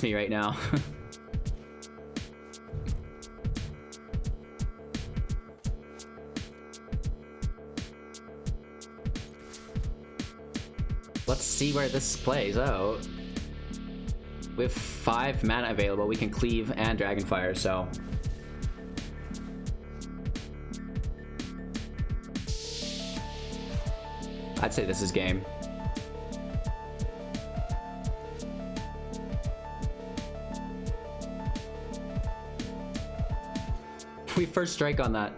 me right now. Let's see where this plays out. We have 5 mana available. We can Cleave and Dragonfire, so I'd say this is game. We first strike on that.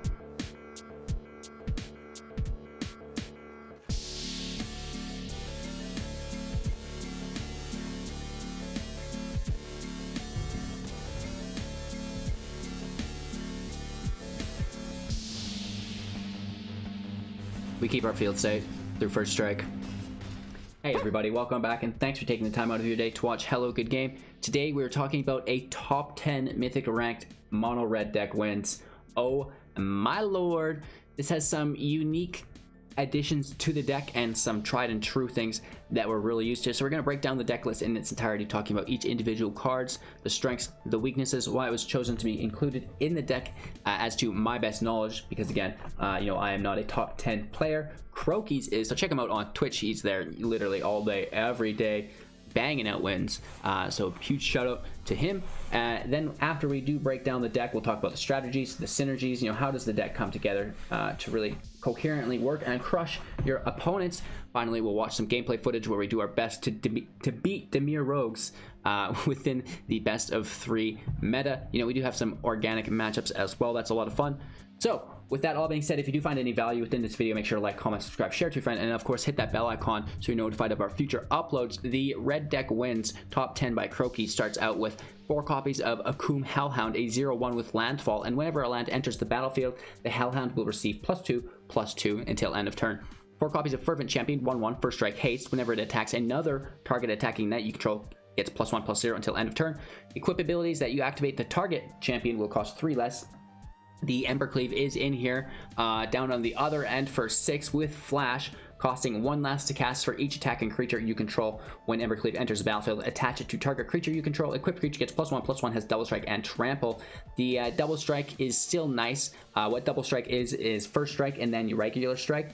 We keep our field safe through first strike. Hey everybody, welcome back and thanks for taking the time out of your day to watch Hello Good Game. Today we're talking about a top 10 Mythic ranked mono red deck wins. Oh my lord, this has some unique additions to the deck and some tried and true things that we're really used to. So we're going to break down the deck list in its entirety, talking about each individual cards, the strengths, the weaknesses, why it was chosen to be included in the deck as to my best knowledge, because again, I am not a top 10 player. Crokeyz is, so check him out on Twitch. He's there literally all day, every day, banging out wins. So huge shout out to him. Then after we do break down the deck, we'll talk about the strategies, the synergies, how does the deck come together to really coherently work and crush your opponents. Finally, we'll watch some gameplay footage where we do our best to beat Dimir rogues within the best of 3 meta. We do have some organic matchups as well. That's a lot of fun. So with that all being said, if you do find any value within this video, make sure to like, comment, subscribe, share to a friend, and of course hit that bell icon so you're notified of our future uploads. The red deck wins top 10 by Crokeyz starts out with 4 copies of Akoum Hellhound, a 0/1 with landfall, and whenever a land enters the battlefield, the Hellhound will receive +2/+2 until end of turn. 4 copies of Fervent Champion, 1/1 first strike haste. Whenever it attacks another target attacking knight you control, gets +1/+0 until end of turn. Equip abilities that you activate the target champion will cost 3 less. The Embercleave is in here, down on the other end for 6 with flash, costing 1 less to cast for each attacking creature you control. When Embercleave enters the battlefield, attach it to target creature you control. Equipped creature gets +1/+1, has double strike and trample. The double strike is still nice. What double strike is first strike and then your regular strike.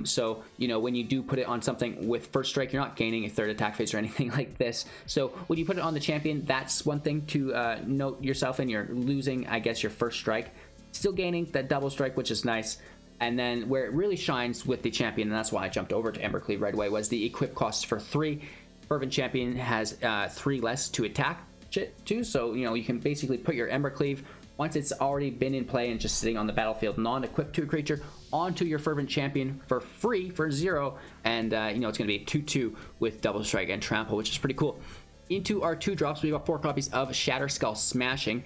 So when you do put it on something with first strike, you're not gaining a 3rd attack phase or anything like this. So when you put it on the champion, that's one thing to note yourself, and you're losing, I guess, your first strike, still gaining that double strike, which is nice. And then where it really shines with the champion, and that's why I jumped over to Embercleave right away, was the equip costs for 3. Fervent Champion has 3 less to attack too, so you can basically put your Embercleave, once it's already been in play and just sitting on the battlefield non-equipped to a creature, onto your Fervent Champion for free for 0, and it's going to be a 2/2 with double strike and trample, which is pretty cool. Into our 2 drops, we've got 4 copies of Shatterskull Smashing.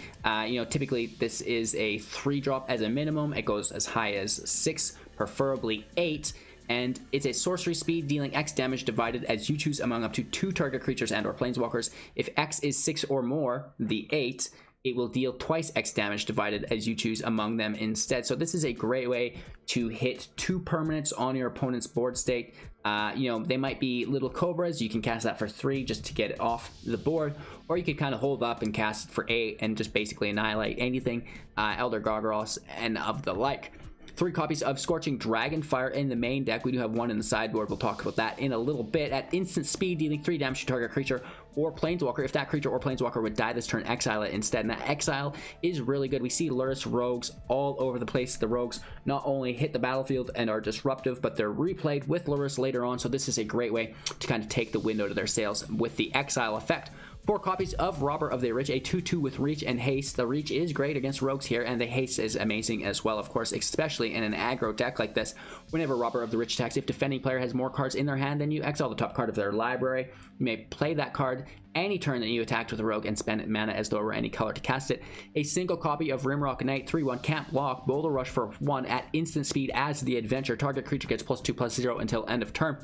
Typically this is a 3 drop as a minimum. It goes as high as 6, preferably 8. And it's a sorcery speed, dealing X damage divided as you choose among up to 2 target creatures and or planeswalkers. If X is 6 or more, the 8, it will deal twice X damage divided as you choose among them instead. So this is a great way to hit 2 permanents on your opponent's board state. They might be little cobras. You can cast that for 3 just to get it off the board, or you could kind of hold up and cast it for 8 and just basically annihilate anything, Elder Gargoyles and of the like. 3 copies of Scorching Dragonfire in the main deck. We do have 1 in the sideboard. We'll talk about that in a little bit. At instant speed, dealing 3 damage to target creature or planeswalker. If that creature or planeswalker would die this turn, exile it instead. And that exile is really good. We see Lurrus rogues all over the place. The rogues not only hit the battlefield and are disruptive, but they're replayed with Lurrus later on. So this is a great way to kind of take the wind out of their sails with the exile effect. 4 copies of Robber of the Rich, a 2/2 with reach and haste. The reach is great against rogues here, and the haste is amazing as well, of course, especially in an aggro deck like this. Whenever Robber of the Rich attacks, if defending player has more cards in their hand than you, exile the top card of their library. You may play that card any turn that you attacked with a rogue and spend mana as though it were any color to cast it. A single copy of Rimrock Knight, 3/1, can't block, Boulder Rush for 1 at instant speed as the adventure. Target creature gets +2/+0 until end of turn.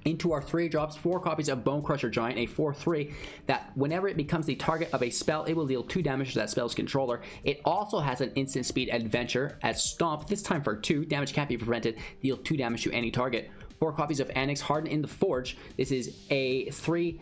Into our 3 drops, 4 copies of Bonecrusher Giant, a 4/3 that whenever it becomes the target of a spell, it will deal 2 damage to that spell's controller. It also has an instant speed adventure as Stomp, this time for 2. Damage can't be prevented, deal 2 damage to any target. 4 copies of Anax, Hardened in the Forge. This is a 3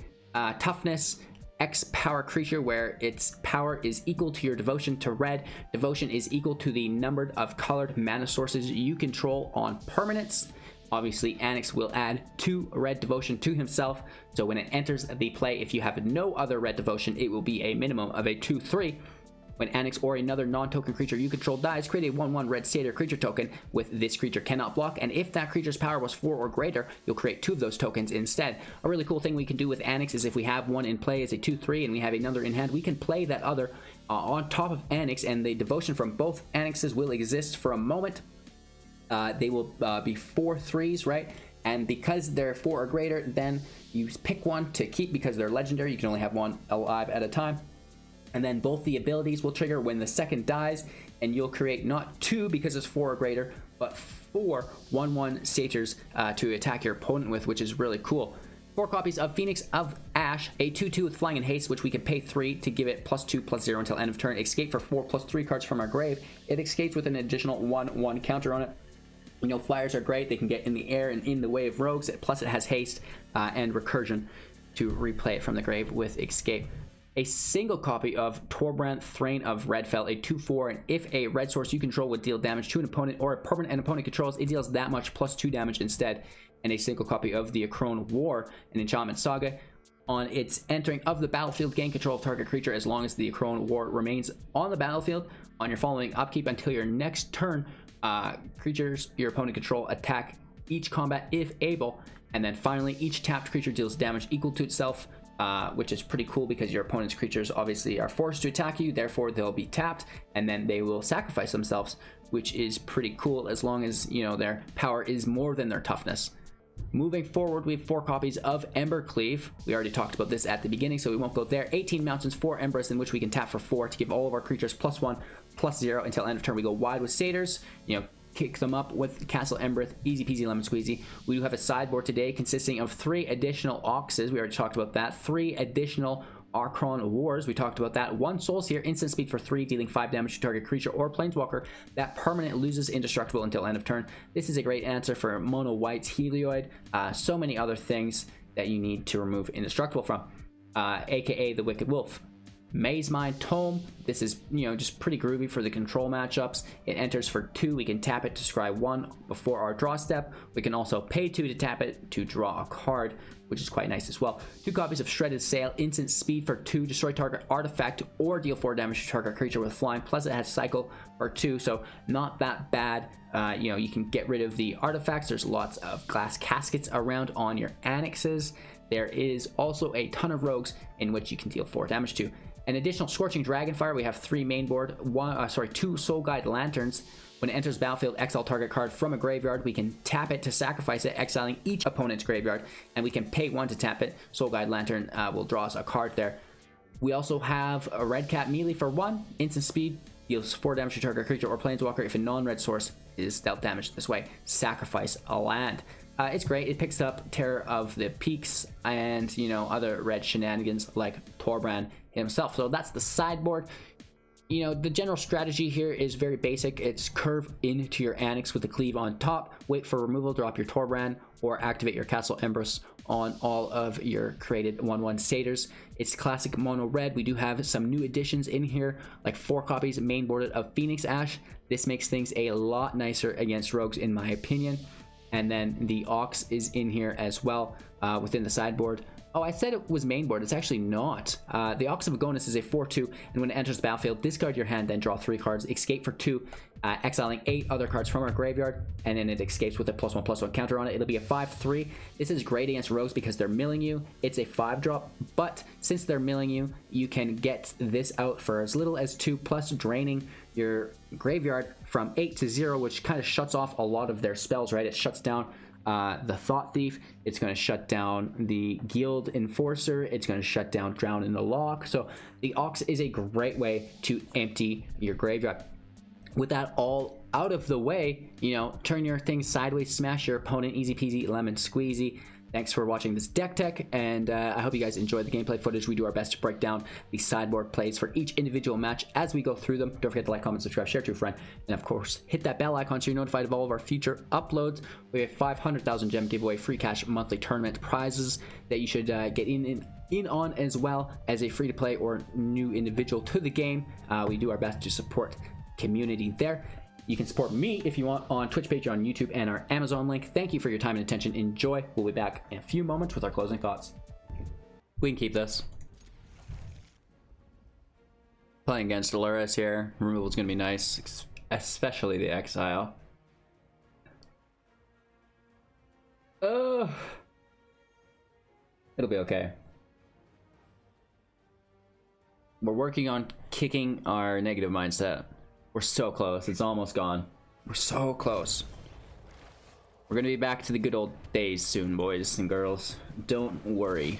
toughness X power creature where its power is equal to your devotion to red. Devotion is equal to the number of colored mana sources you control on permanents. Obviously, Anax will add 2 red devotion to himself, so when it enters the play, if you have no other red devotion, it will be a minimum of a 2/3. When Anax or another non-token creature you control dies, create a 1/1 red satyr creature token with this creature cannot block, and if that creature's power was 4 or greater, you'll create 2 of those tokens instead. A really cool thing we can do with Anax is if we have one in play as a 2/3 and we have another in hand, we can play that other on top of Anax, and the devotion from both Anaxes will exist for a moment. They will be 4/3s, right? And because they're 4 or greater, then you pick one to keep because they're legendary. You can only have one alive at a time. And then both the abilities will trigger when the second dies, and you'll create not 2 because it's 4 or greater, but 4 1/1 satyrs to attack your opponent with, which is really cool. 4 copies of Phoenix of Ash, a 2/2 with flying and haste, which we can pay 3 to give it +2/+0 until end of turn. Escape for 4/+3 cards from our grave. It escapes with an additional 1/1 counter on it. You know, flyers are great. They can get in the air and in the way of rogues. Plus, it has haste and recursion to replay it from the grave with escape. A single copy of Torbran, Thane of Redfell, a 2/4, and if a red source you control would deal damage to an opponent or a permanent an opponent controls, it deals that much +2 damage instead. And a single copy of the Akroan War, an enchantment saga. On its entering of the battlefield, gain control of target creature as long as the Akroan War remains on the battlefield. On your following upkeep until your next turn, creatures your opponent control attack each combat if able. And then finally, each tapped creature deals damage equal to itself, which is pretty cool because your opponent's creatures obviously are forced to attack you, therefore they'll be tapped, and then they will sacrifice themselves, which is pretty cool as long as, you know, their power is more than their toughness. Moving forward, we have 4 copies of Embercleave. We already talked about this at the beginning, so we won't go there. 18 mountains, 4 Embers, in which we can tap for 4 to give all of our creatures +1/+0 until end of turn. We go wide with satyrs, you know, kick them up with Castle Embereth, easy peasy lemon squeezy. We do have a sideboard today consisting of 3 additional Oxes. We already talked about that. 3 additional Akroan Wars. We talked about that. 1 Soul Sear, instant speed for 3, dealing 5 damage to target creature or planeswalker. That permanent loses indestructible until end of turn. This is a great answer for Mono White's Helioid. So many other things that you need to remove indestructible from, aka the Wicked Wolf. Mazemind Tome. This is, you know, just pretty groovy for the control matchups. It enters for 2. We can tap it to scry 1 before our draw step. We can also pay 2 to tap it to draw a card, which is quite nice as well. 2 copies of Shredded Sail, instant speed for 2, destroy target artifact or deal 4 damage to target creature with flying. Plus it has cycle for 2, so not that bad. You know, you can get rid of the artifacts. There's lots of glass caskets around on your Anaxes. There is also a ton of rogues in which you can deal 4 damage to. An additional Scorching Dragonfire. We have 3 main board, 2 Soul Guide Lanterns. When it enters battlefield, exile target card from a graveyard. We can tap it to sacrifice it, exiling each opponent's graveyard, and we can pay 1 to tap it. Soul Guide Lantern will draw us a card there. We also have a Redcap Melee for 1, instant speed, deals 4 damage to target creature or planeswalker if a non-red source is dealt damage this way. Sacrifice a land. It's great. It picks up Terror of the Peaks and, you know, other red shenanigans like Torbran himself. So that's the sideboard. You know, the general strategy here is very basic. It's curve into your Anax with the Cleave on top, wait for removal, drop your Torbran, or activate your Castle Embereth on all of your created 1/1 satyrs. It's classic mono red. We do have some new additions in here, like 4 copies main boarded of Phoenix Ash. This makes things a lot nicer against rogues in my opinion. And then the Ox is in here as well within the sideboard. Oh, I said it was main board. It's actually not. The Ox of Agonas is a 4/2, and when it enters the battlefield, discard your hand, then draw 3 cards. Escape for 2, exiling 8 other cards from our graveyard, and then it escapes with a +1/+1 counter on it. It'll be a 5/3. This is great against rogues because they're milling you. It's a 5-drop, but since they're milling you, you can get this out for as little as 2, plus draining your graveyard from 8 to 0, which kind of shuts off a lot of their spells, right? It shuts down the Thought Thief. It's going to shut down the Guild Enforcer. It's going to shut down Drown in the Lock. So the Ox is a great way to empty your graveyard. With that all out of the way, you know, turn your thing sideways, smash your opponent, easy peasy, lemon squeezy. Thanks for watching this deck tech, and I hope you guys enjoyed the gameplay footage. We do our best to break down the sideboard plays for each individual match as we go through them. Don't forget to like, comment, subscribe, share to a friend, and of course, hit that bell icon so you're notified of all of our future uploads. We have 500,000 gem giveaway, free cash monthly tournament prizes that you should get in in on, as well as a free-to-play or new individual to the game. We do our best to support community there. You can support me if you want on Twitch, Patreon, YouTube, and our Amazon link. Thank you for your time and attention. Enjoy. We'll be back in a few moments with our closing thoughts. We can keep this. Playing against Dolores here. Removal is going to be nice, especially the Exile. It'll be okay. We're working on kicking our negative mindset. We're so close. It's almost gone. We're so close. We're going to be back to the good old days soon, boys and girls. Don't worry.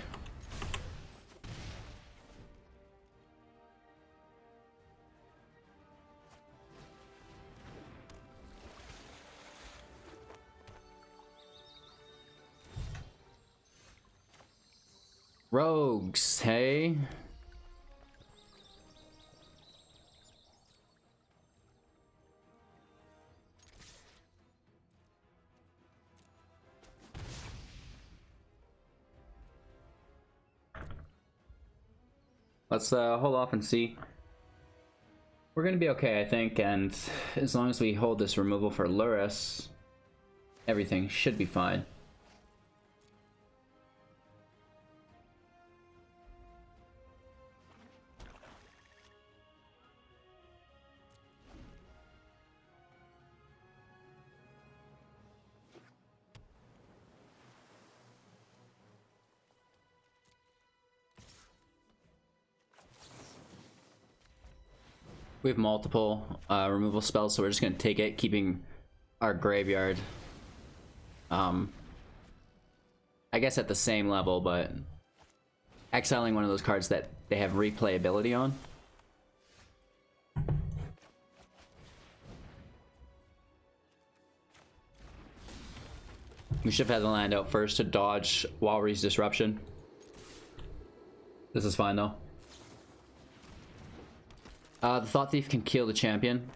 Rogues, hey? Let's hold off and see. We're gonna be okay, I think, and as long as we hold this removal for Lurrus, everything should be fine. We have multiple removal spells, so we're just going to take it, keeping our graveyard, I guess at the same level, but exiling one of those cards that they have replayability on. We should have had the land out first to dodge Walry's Disruption. This is fine though. The Thought Thief can kill the champion.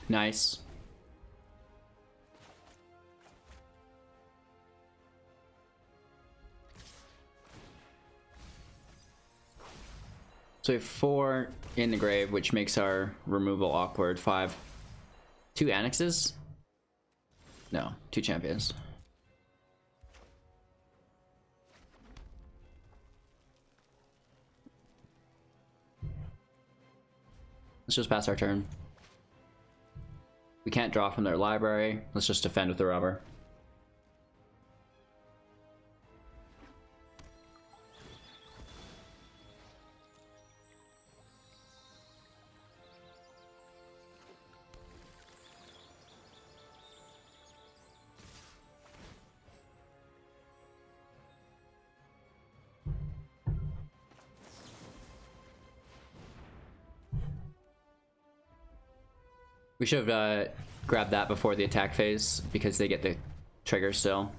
Nice. So we have 4 in the grave, which makes our removal awkward. 5. 2 Anaxes? No, 2 champions. Let's just pass our turn. We can't draw from their library. Let's just defend with the rubber. We should have grabbed that before the attack phase because they get the trigger still.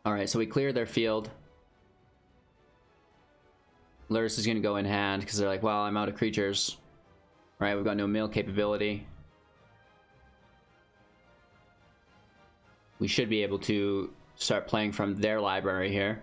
Alright, so we clear their field. Lurrus is going to go in hand because they're like, well, I'm out of creatures. Right, we've got no mill capability. We should be able to start playing from their library here.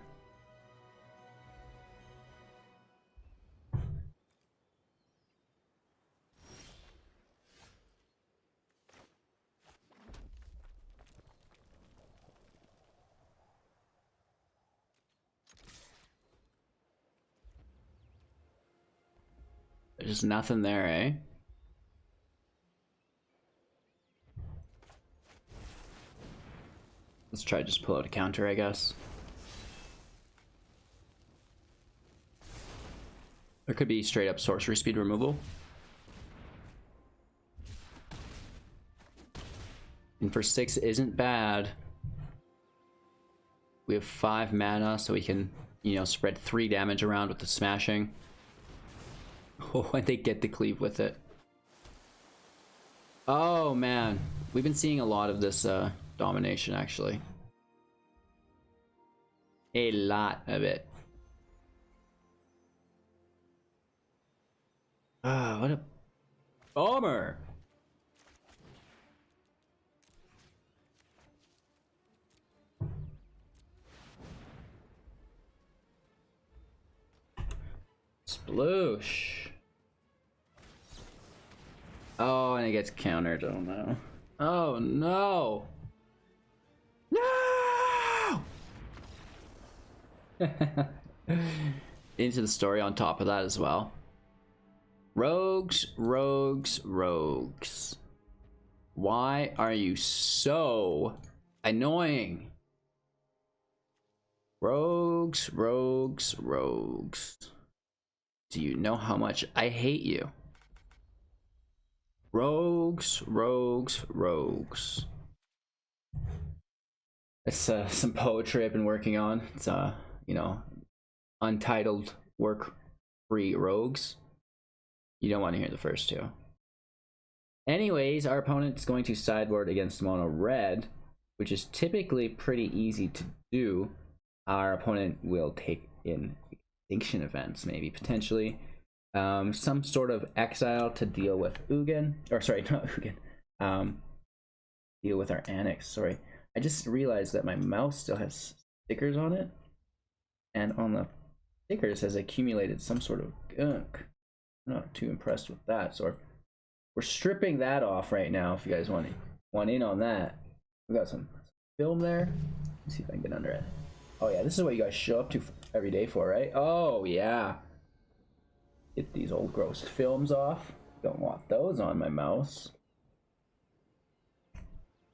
There's nothing there, eh? Let's try to just pull out a counter, I guess. There could be straight up sorcery speed removal. And for 6 isn't bad. We have 5 mana, so we can, you know, spread 3 damage around with the smashing. Oh, and they get the cleave with it. Oh man, we've been seeing a lot of this domination actually. A lot of it. Ah, what a bummer. Sploosh. Oh, and it gets countered. Oh no. Oh no. No! Into the story on top of that as well. Rogues, rogues, rogues. Why are you so annoying? Rogues, rogues, rogues. Do you know how much I hate you? Rogues, rogues, rogues. It's some poetry I've been working on. It's you know, untitled work free rogues. You don't want to hear the first two. Anyways, our opponent's going to sideboard against Mono-Red, which is typically pretty easy to do. Our opponent will take in extinction events, maybe potentially. Some sort of exile to deal with Ugin, or sorry, not Ugin. Deal with our Anax. Sorry, I just realized that my mouse still has stickers on it, and on the stickers has accumulated some sort of gunk. I'm not too impressed with that, so we're stripping that off right now. If you guys want in on that, we got some film there. Let's see if I can get under it. Oh yeah, this is what you guys show up to every day for, right? Oh yeah. Get these old gross films off. Don't want those on my mouse.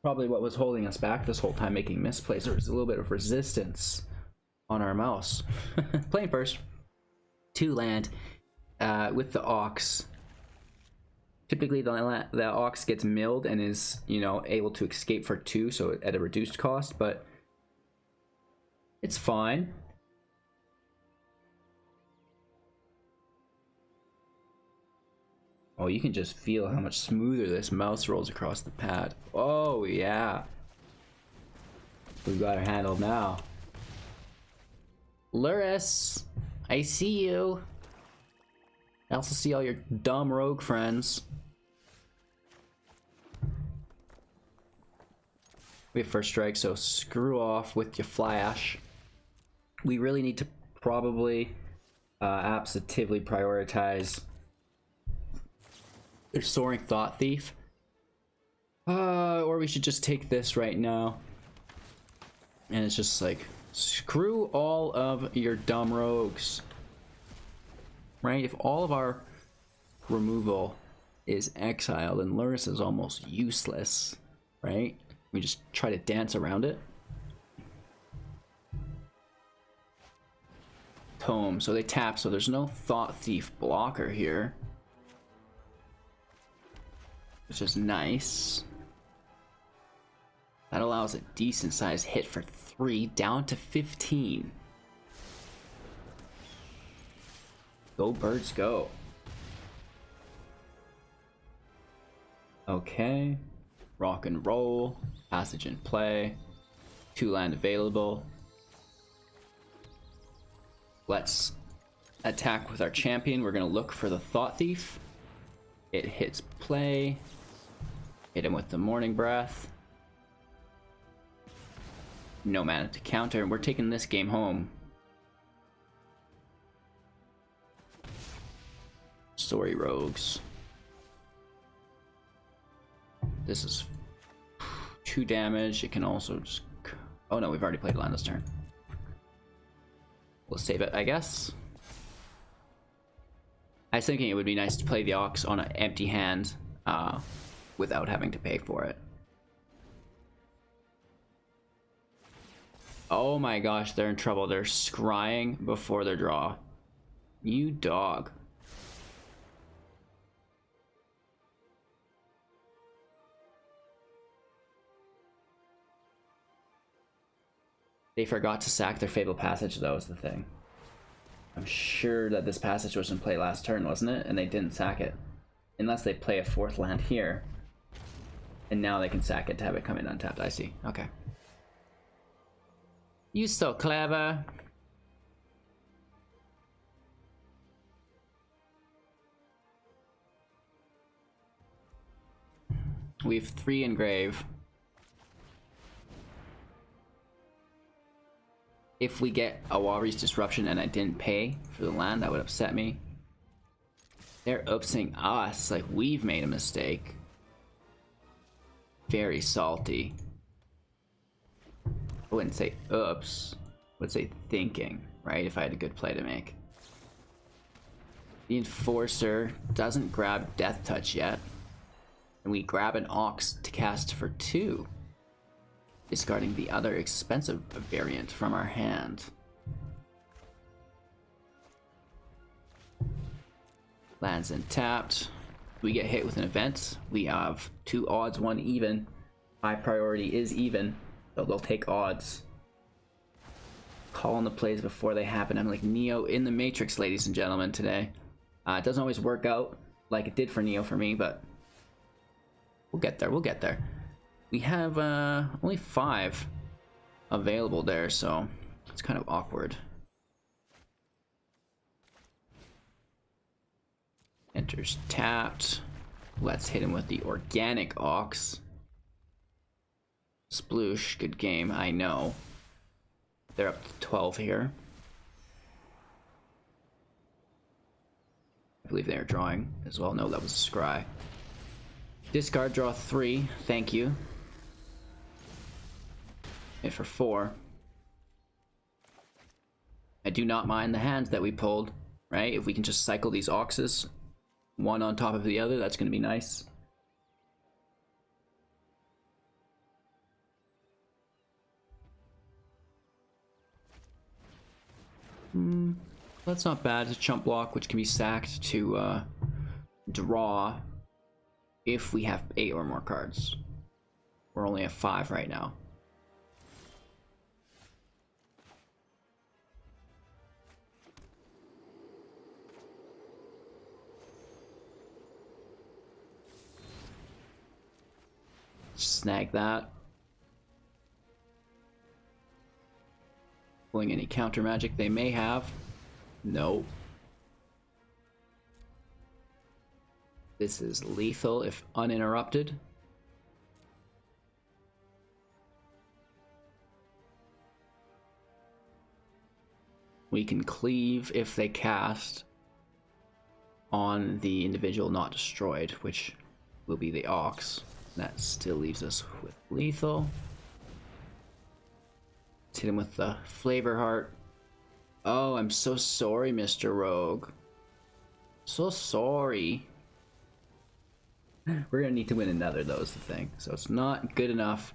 Probably what was holding us back this whole time making misplays. There was a little bit of resistance on our mouse. Playing first. 2 land with the Ox. Typically the Ox gets milled and is, you know, able to escape for 2, so at a reduced cost, but it's fine. Oh, you can just feel how much smoother this mouse rolls across the pad. Oh, yeah. We've got her handled now. Luris, I see you. I also see all your dumb rogue friends. We have first strike, so screw off with your flash. We really need to probably absolutely prioritize their Soaring Thought Thief. Or we should just take this right now. And it's just like, screw all of your dumb rogues. Right? If all of our removal is exiled, then Luris is almost useless. Right? We just try to dance around it. Tome, so they tap, so there's no Thought Thief blocker here, which is nice. That allows a decent sized hit for 3 down to 15. Go birds go. Okay, rock and roll, passage in play, 2 land available. Let's attack with our champion. We're gonna look for the Thought Thief. It hits play. Hit him with the Morning Breath. No mana to counter, and we're taking this game home. Sorry, rogues. This is 2 damage. It can also just... Oh no, we've already played land this turn. We'll save it, I guess. I was thinking it would be nice to play the Ox on an empty hand without having to pay for it. Oh my gosh, they're in trouble. They're scrying before their draw. You dog. They forgot to sack their Fabled Passage, that was the thing. I'm sure that this passage was in play last turn, wasn't it? And they didn't sack it. Unless they play a 4th land here. And now they can sack it to have it come in untapped. I see. Okay. You so clever. We have 3 engrave. If we get a Walrus Disruption and I didn't pay for the land, that would upset me. They're upsing us like we've made a mistake. Very salty. I wouldn't say oops. I would say thinking, right? If I had a good play to make. The Enforcer doesn't grab Death Touch yet. And we grab an Ox to cast for 2. Discarding the other expensive variant from our hand. Lands untapped. We get hit with an event. We have 2 odds, 1 even. High priority is even, so they'll take odds. Calling the plays before they happen. I'm like Neo in the Matrix, ladies and gentlemen, today. It doesn't always work out like it did for Neo for me, but we'll get there, we'll get there. We have only 5 available there, so it's kind of awkward. Enters tapped. Let's hit him with the Organic Ox. Sploosh, good game, I know. They're up to 12 here. I believe they are drawing as well. No, that was a scry. Discard, draw 3, thank you. Hit for 4. I do not mind the hands that we pulled, right? If we can just cycle these Oxes, one on top of the other, that's going to be nice. That's not bad. It's a chump block, which can be sacked to draw if we have 8 or more cards. We're only at 5 right now. Snag that. Pulling any counter magic they may have. No. This is lethal if uninterrupted. We can cleave if they cast on the individual not destroyed, which will be the Ox. That still leaves us with lethal. Let's hit him with the Flavor Heart. Oh, I'm so sorry, Mr. Rogue. So sorry. We're gonna need to win another, though, is the thing. So it's not good enough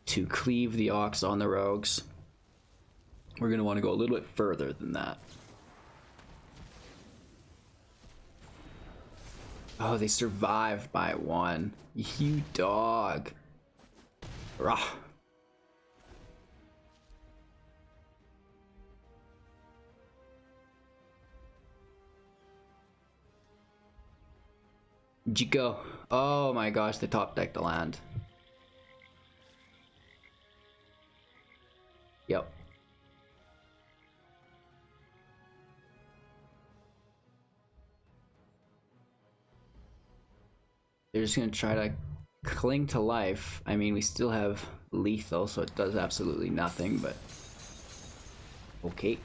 to cleave the Ox on the Rogues. We're gonna want to go a little bit further than that. Oh, they survived by 1. You dog. Rah. Where'd you go? Oh my gosh, they top decked the land. Yep. They're just gonna try to cling to life. I mean, we still have lethal, so it does absolutely nothing, but okay.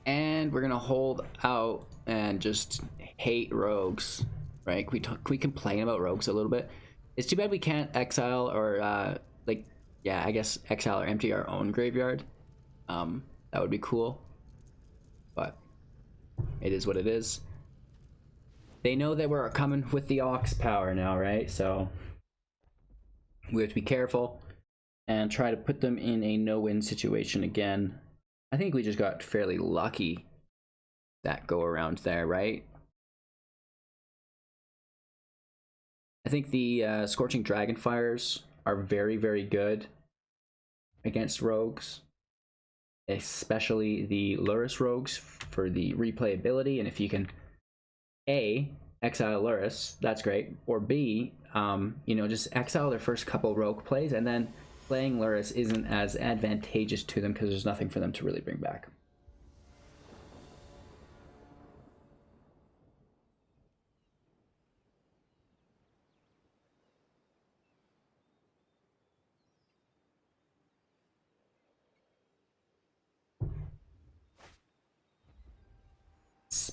And we're gonna hold out and just hate rogues, right? Can we complain about rogues a little bit? It's too bad we can't exile or like, yeah, I guess exile or empty our own graveyard. That would be cool, but it is what it is. They know that we're coming with the Ox power now, right? So we have to be careful and try to put them in a no-win situation again. I think we just got fairly lucky that go around there, right? I think the Scorching Dragonfires are very, very good against rogues, especially the Lurrus rogues for the replayability. And if you can A, exile Lurrus, that's great, or B, you know, just exile their first couple rogue plays, and then playing Lurrus isn't as advantageous to them because there's nothing for them to really bring back.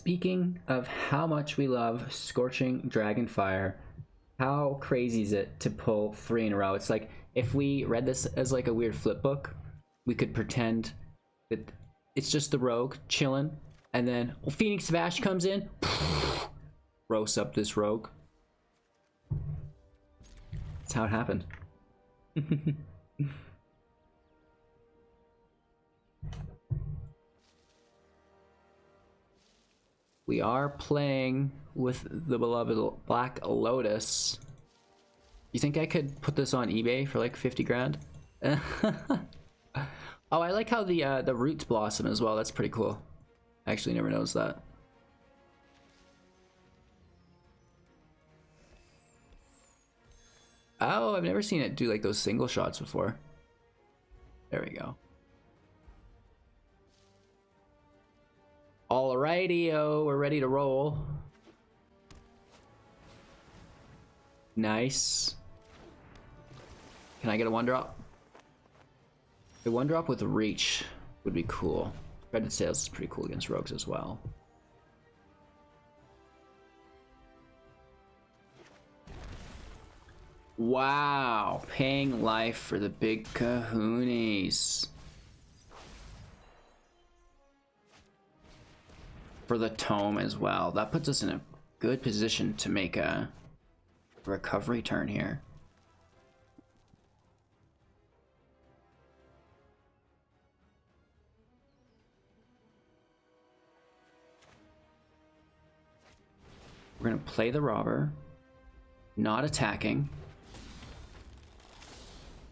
speaking of how much we love Scorching Dragonfire, how crazy is it to pull 3 in a row? It's like if we read this as like a weird flip book, we could pretend that it's just the rogue chilling, and then Phoenix Vash comes in, roasts up this rogue. That's how it happened. We are playing with the beloved Black Lotus. You think I could put this on eBay for like 50 grand? Oh, I like how the roots blossom as well. That's pretty cool. I actually never noticed that. Oh, I've never seen it do like those single shots before. There we go. Alrighty-o, we're ready to roll. Nice. Can I get a 1-drop? The 1-drop with reach would be cool. Credit sales is pretty cool against rogues as well. Wow, paying life for the big kahoonies. For the tome as well. That puts us in a good position to make a recovery turn here. We're gonna play the robber, not attacking.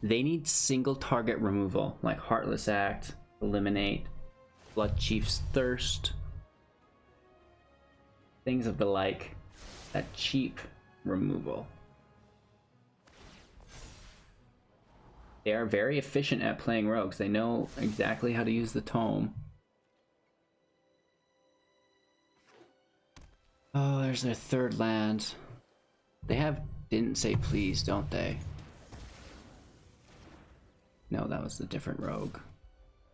They need single target removal, like Heartless Act, Eliminate, Blood Chief's Thirst. Things of the like, that cheap removal. They are very efficient at playing rogues. They know exactly how to use the tome. Oh, there's their third land. They have didn't say please, don't they? No, that was the different rogue.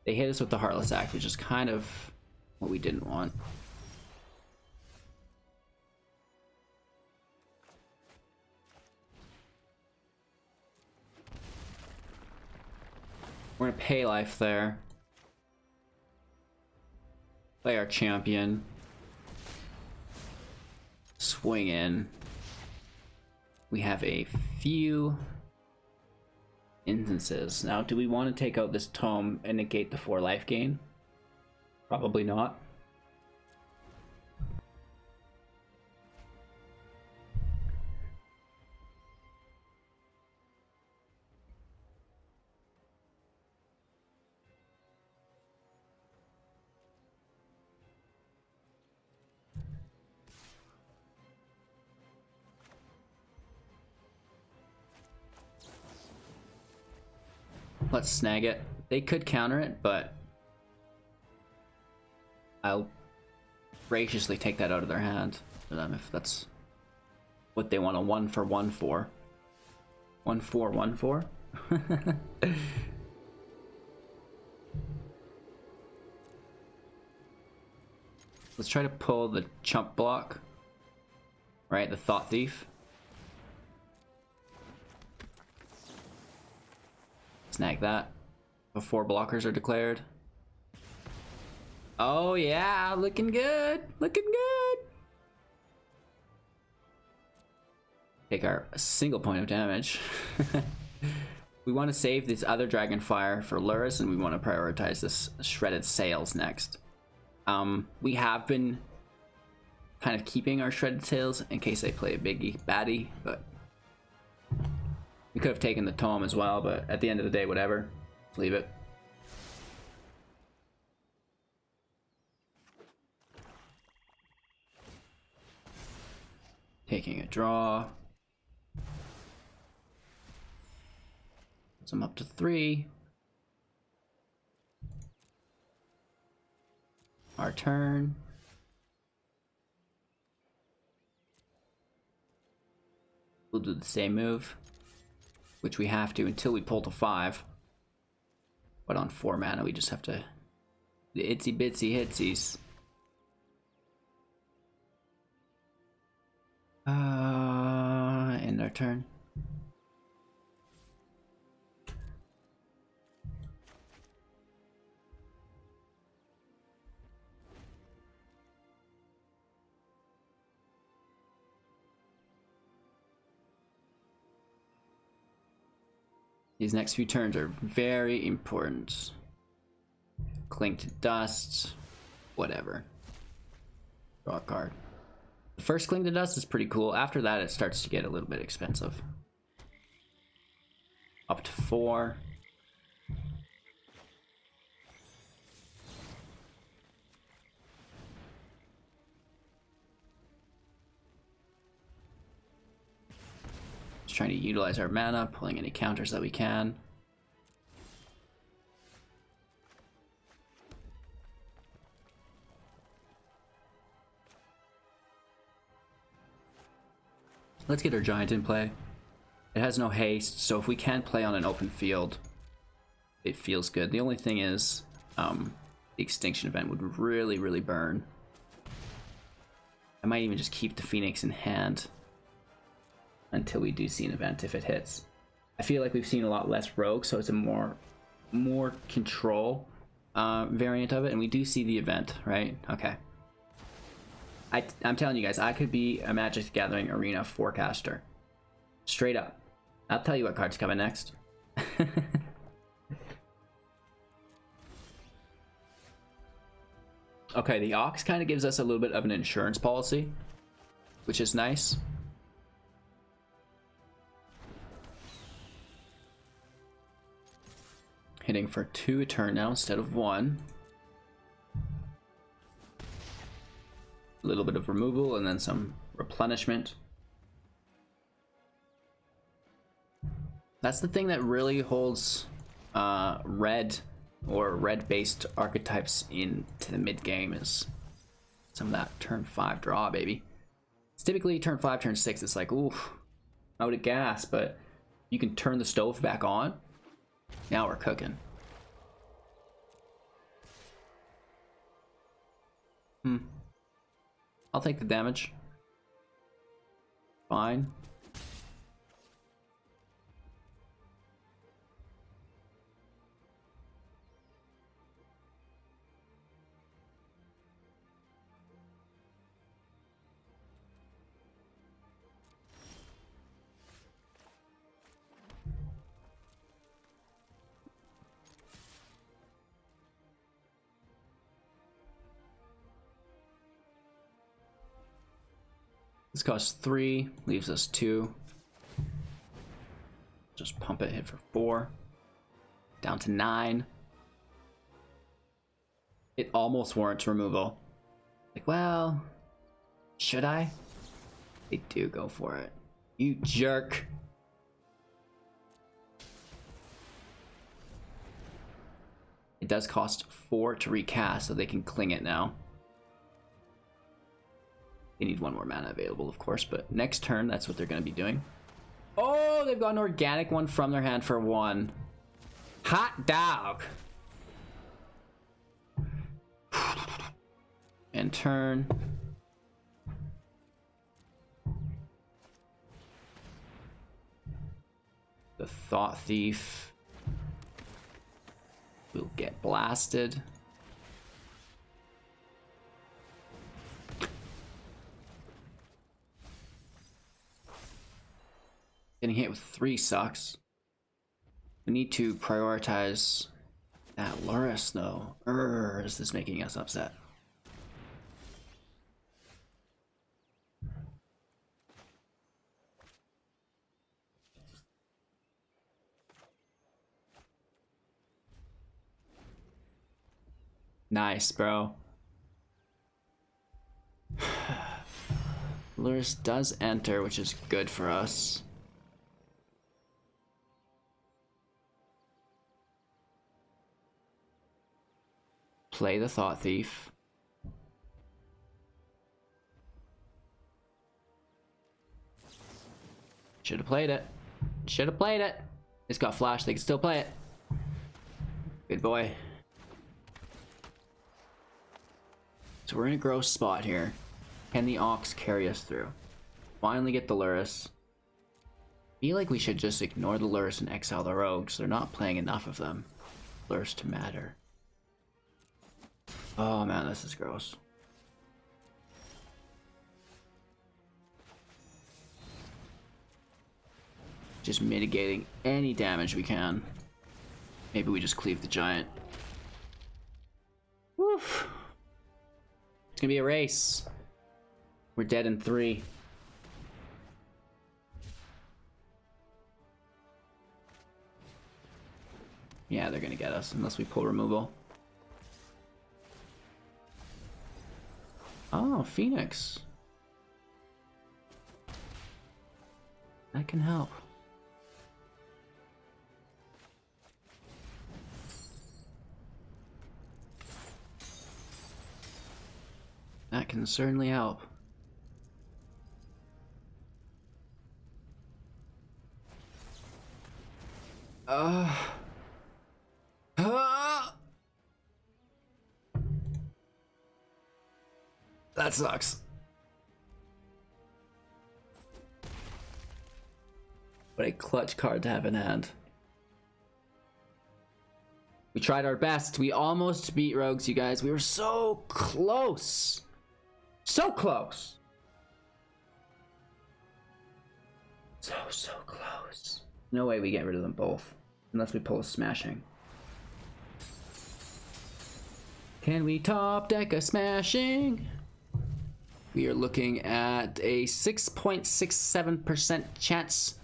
They hit us with the Heartless Act, which is kind of what we didn't want. We're gonna pay life there. Play our champion. Swing in. We have a few instances. Now, do we want to take out this tome and negate the 4 life gain? Probably not. Let's snag it. They could counter it, but I'll graciously take that out of their hand for them if that's what they want a 1-for-1 for. 1-4-1-4? Let's try to pull the chump block. Right, the Thought Thief. Snag that before blockers are declared. Oh yeah, looking good, looking good. Take our single point of damage. We want to save this other Dragonfire for Luris, and we want to prioritize this Shredded Sails next. We have been kind of keeping our Shredded Sails in case they play a biggie baddie, but we could have taken the tome as well, but at the end of the day, whatever. Let's leave it. Taking a draw. Puts them up to 3. Our turn. We'll do the same move, which we have to until we pull to 5. But on 4 mana, we just have to the itsy bitsy hitsies. End our turn. These next few turns are very important. Cling to dust, whatever. Draw a card. The first Cling to Dust is pretty cool. After that, it starts to get a little bit expensive. Up to 4. Just trying to utilize our mana, pulling any counters that we can. Let's get our Giant in play. It has no haste, so if we can play on an open field, it feels good. The only thing is, the Extinction event would really, really burn. I might even just keep the Phoenix in hand until we do see an event if it hits. I feel like we've seen a lot less Rogue, so it's a more control variant of it, and we do see the event, right? Okay. I'm telling you guys, I could be a Magic the Gathering Arena forecaster. Straight up. I'll tell you what card's coming next. Okay, the Ox kind of gives us a little bit of an insurance policy, which is nice. Hitting for 2 a turn now instead of 1. A little bit of removal and then some replenishment. That's the thing that really holds red or red-based archetypes into the mid-game, is some of that turn 5 draw, baby. It's typically turn 5, turn 6, it's like, ooh, out of gas, but you can turn the stove back on. Now we're cooking. I'll take the damage. Fine. This costs 3, leaves us 2. Just pump it, hit for 4. Down to 9. It almost warrants removal. Like, well, should I? They do go for it. You jerk. It does cost 4 to recast, so they can cling it now. They need 1 more mana available, of course, but next turn, that's what they're going to be doing. Oh, they've got an organic one from their hand for 1. Hot dog! And turn. The Thought Thief will get blasted. Getting hit with 3 sucks. We need to prioritize that Lurrus, though. Is this making us upset? Nice, bro. Lurrus does enter, which is good for us. Play the Thought Thief. Should have played it. Should have played it. It's got flash, they can still play it. Good boy. So we're in a gross spot here. Can the Ox carry us through? Finally get the Lurrus. Feel like we should just ignore the Lurrus and exile the rogues. They're not playing enough of them. Lurrus to matter. Oh man, this is gross. Just mitigating any damage we can. Maybe we just cleave the giant. Woof. It's gonna be a race. We're dead in 3. Yeah, they're gonna get us unless we pull removal. Oh, Phoenix. That can help. That can certainly help. That sucks. What a clutch card to have in hand. We tried our best. We almost beat rogues, you guys. We were so close. So close. So close. No way we get rid of them both. Unless we pull a smashing. Can we top deck a smashing? We are looking at a 6.67% chance.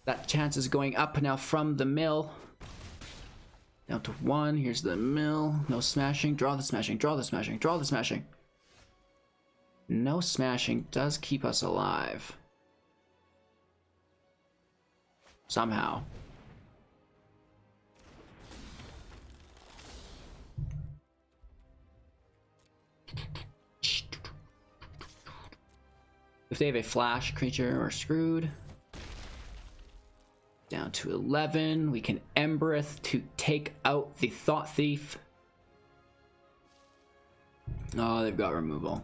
That chance is going up now from the mill. Down to 1. Here's the mill. No smashing. Draw the smashing. Draw the smashing. Draw the smashing. No smashing does keep us alive. Somehow. If they have a flash creature, we're screwed. Down to 11. We can Embereth to take out the Thought Thief. Oh, they've got removal.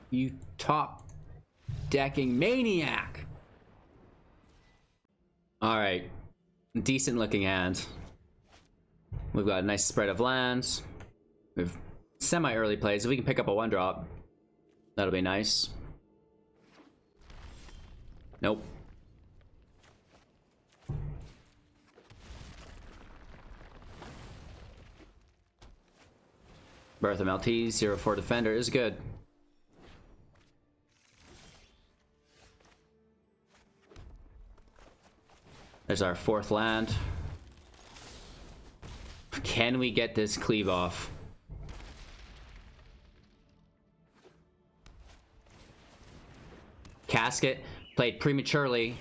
You top decking maniac. All right, decent looking hand. We've got a nice spread of lands. We've semi-early plays. If we can pick up a 1-drop, that'll be nice. Nope. Bertha Maltese, 0-4 defender is good. There's our 4th land. Can we get this cleave off? Casket played prematurely.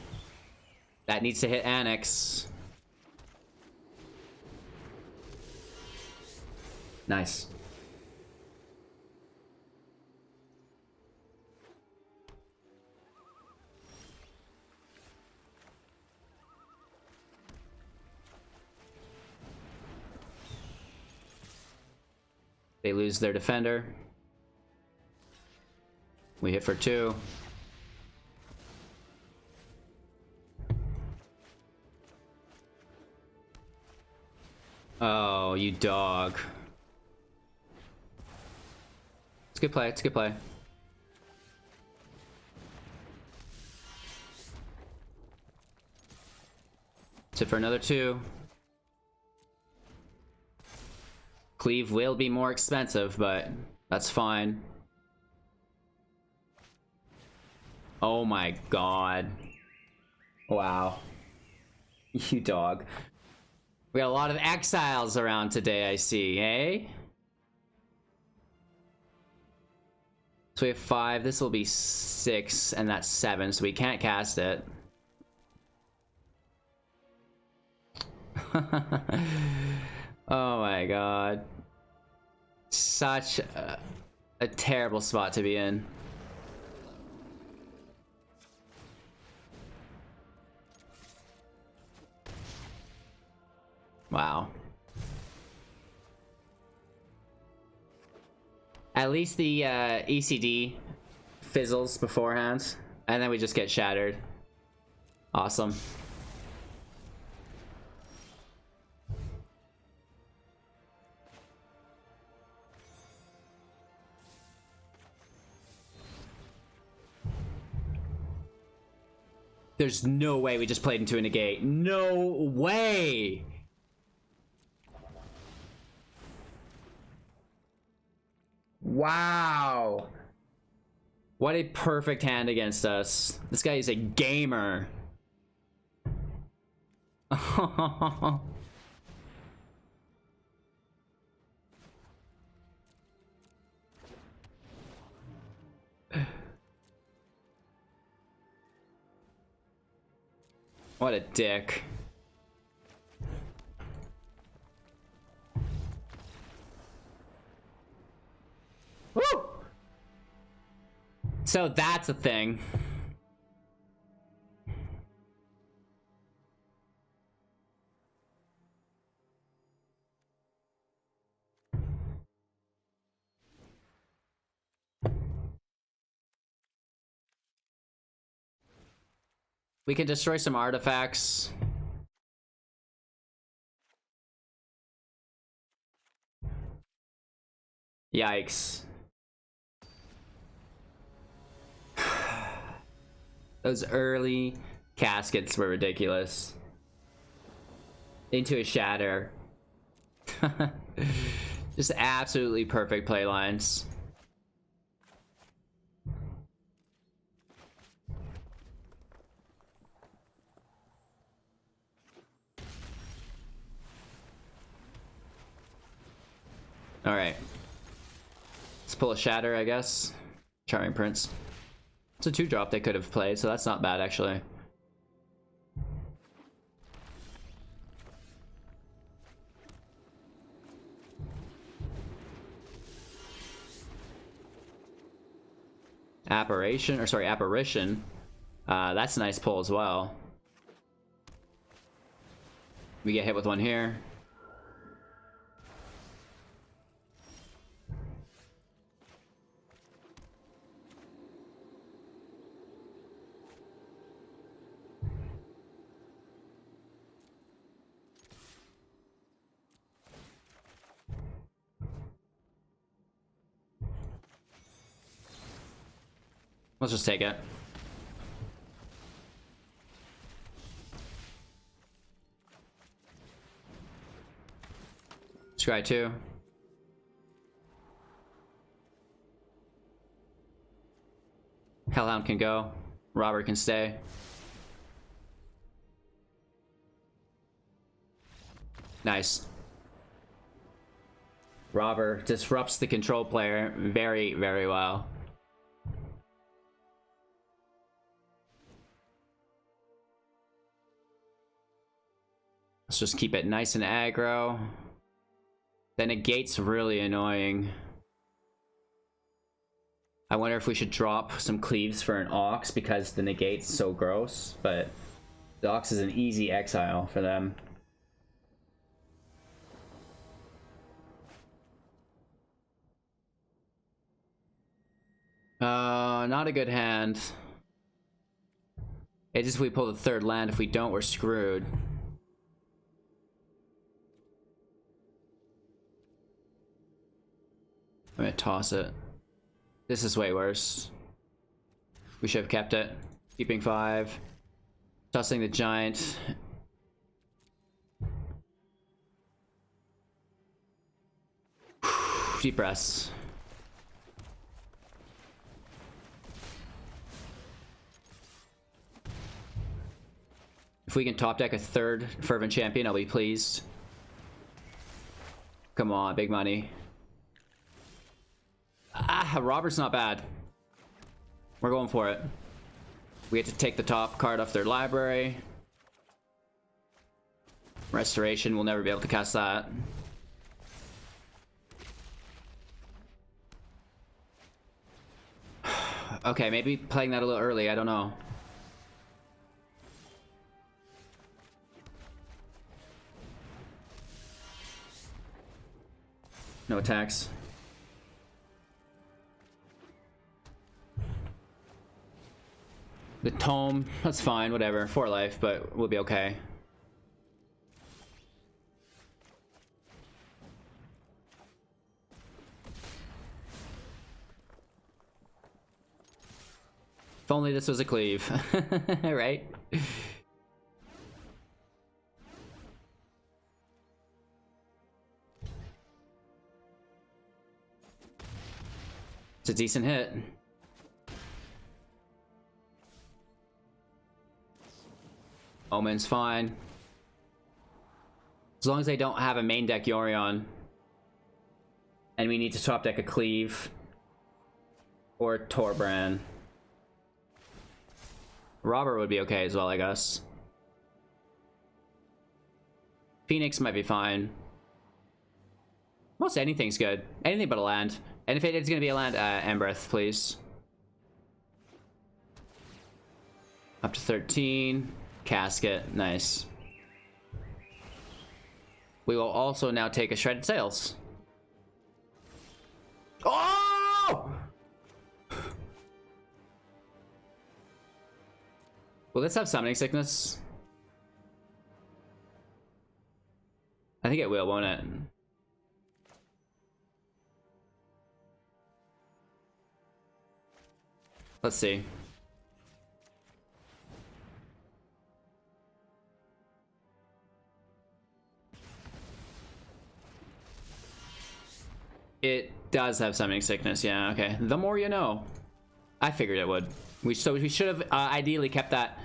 That needs to hit Anax. Nice. They lose their defender. We hit for 2. Oh, you dog. It's a good play, it's a good play. Sit for another 2. Cleave will be more expensive, but that's fine. Oh my god. Wow. You dog. We got a lot of exiles around today, I see, eh? So we have 5, this will be 6, and that's 7, so we can't cast it. Oh my god. Such a terrible spot to be in. Wow. At least the ECD fizzles beforehand, and then we just get shattered. Awesome. There's no way we just played into a negate. No way! Wow! What a perfect hand against us. This guy is a gamer. What a dick. Woo! So that's a thing. We can destroy some artifacts. Yikes. Those early caskets were ridiculous. Into a shatter. Just absolutely perfect play lines. All right, let's pull a shatter, I guess. Charming Prince. It's a 2-drop they could have played, so that's not bad actually. Apparition. That's a nice pull as well. We get hit with one here. Let's just take it. Scry 2. Hellhound can go. Robber can stay. Nice. Robber disrupts the control player very, very well. Let's just keep it nice and aggro. The negate's really annoying. I wonder if we should drop some Cleaves for an Ox because the negate's so gross, but the Ox is an easy exile for them. Not a good hand. It's just if we pull the third land. If we don't, we're screwed. I'm gonna toss it. This is way worse. We should have kept it. Keeping 5. Tossing the giant. Deep breaths. If we can top deck a third Fervent Champion, I'll be pleased. Come on, big money. Ah, Robert's not bad. We're going for it. We have to take the top card off their library. Restoration, we'll never be able to cast that. Okay, maybe playing that a little early, I don't know. No attacks. Tome. That's fine, whatever. 4 life, but we'll be okay. If only this was a cleave, right? It's a decent hit. Omen's fine. As long as they don't have a main deck Yorion. And we need to top deck a Cleave. Or Torbran. Robber would be okay as well, I guess. Phoenix might be fine. Most anything's good. Anything but a land. And if it's gonna be a land, Embereth, please. Up to 13. Casket, nice. We will also now take a Shredded Sails. Oh! Will this have Summoning Sickness? I think it will, won't it? Let's see. It does have Summoning Sickness, yeah, okay. The more you know. I figured it would. So we should have ideally kept that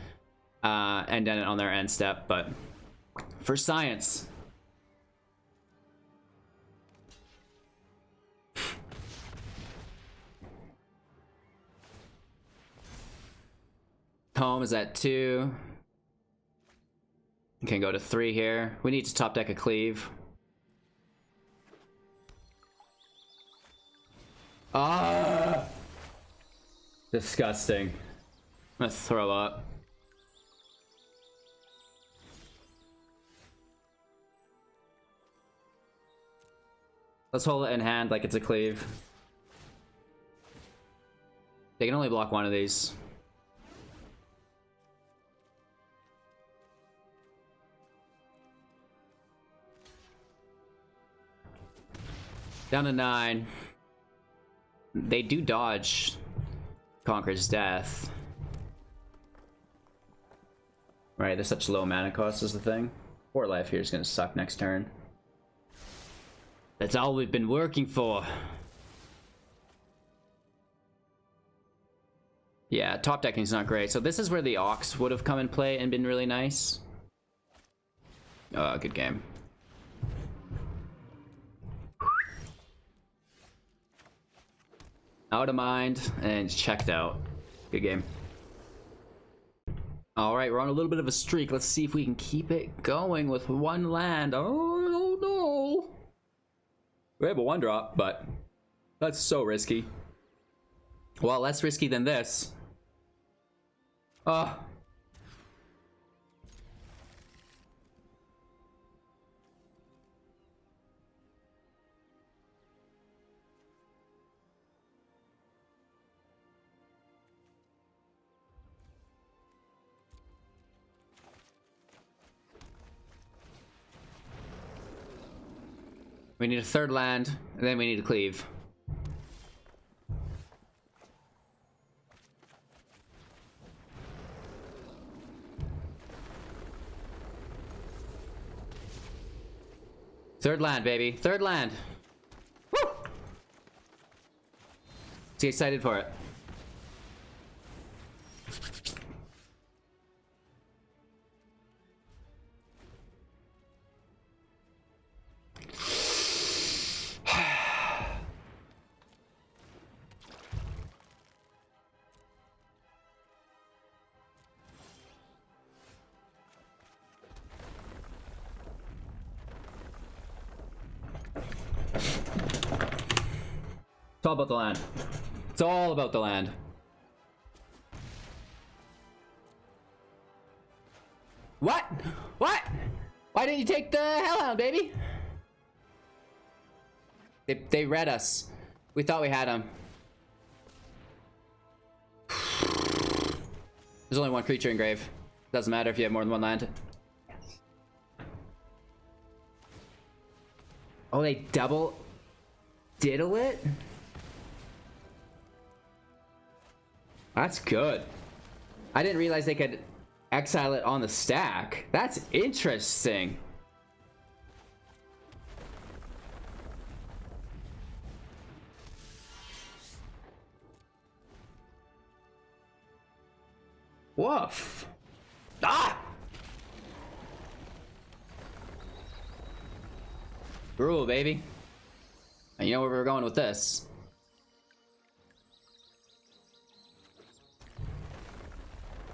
and done it on their end step, but for science. Home is at 2. We can go to 3 here. We need to top deck a Cleave. Ah! Disgusting. I'm gonna throw up. Let's hold it in hand like it's a Cleave. They can only block one of these. Down to 9. They do dodge Conquer's Death. Right, they're such low mana cost is the thing. 4 life here is gonna suck next turn. That's all we've been working for. Yeah, top decking's not great. So this is where the Ox would have come in play and been really nice. Oh, good game. Out of mind and checked out. Good game. All right, we're on a little bit of a streak. Let's see if we can keep it going with 1 land. Oh no! We have a 1-drop, but that's so risky. Well, less risky than this. Oh. We need a 3rd land, and then we need a Cleave. Third land, baby. 3rd land. Woo! So excited for it. It's all about the land. It's all about the land. What? What? Why didn't you take the Hellhound, baby? They read us. We thought we had him. There's only one creature in grave. Doesn't matter if you have more than one land. Oh, they double diddle it? That's good. I didn't realize they could exile it on the stack. That's interesting. Woof. Ah! Rule, baby. And you know where we're going with this.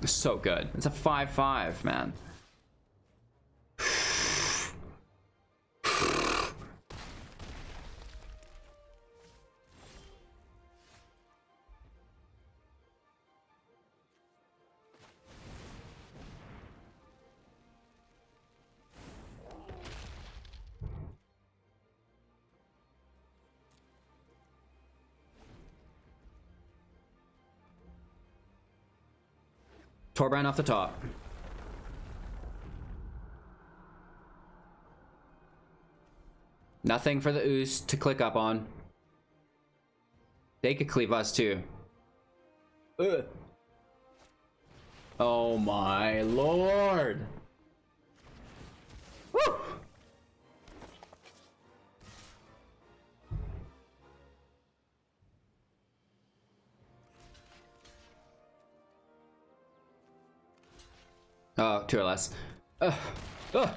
So good. It's a 5/5, man. Torbran off the top. Nothing for the ooze to click up on. They could cleave us too. Ugh. Oh my lord. Woo! Oh, 2 or less. I mean,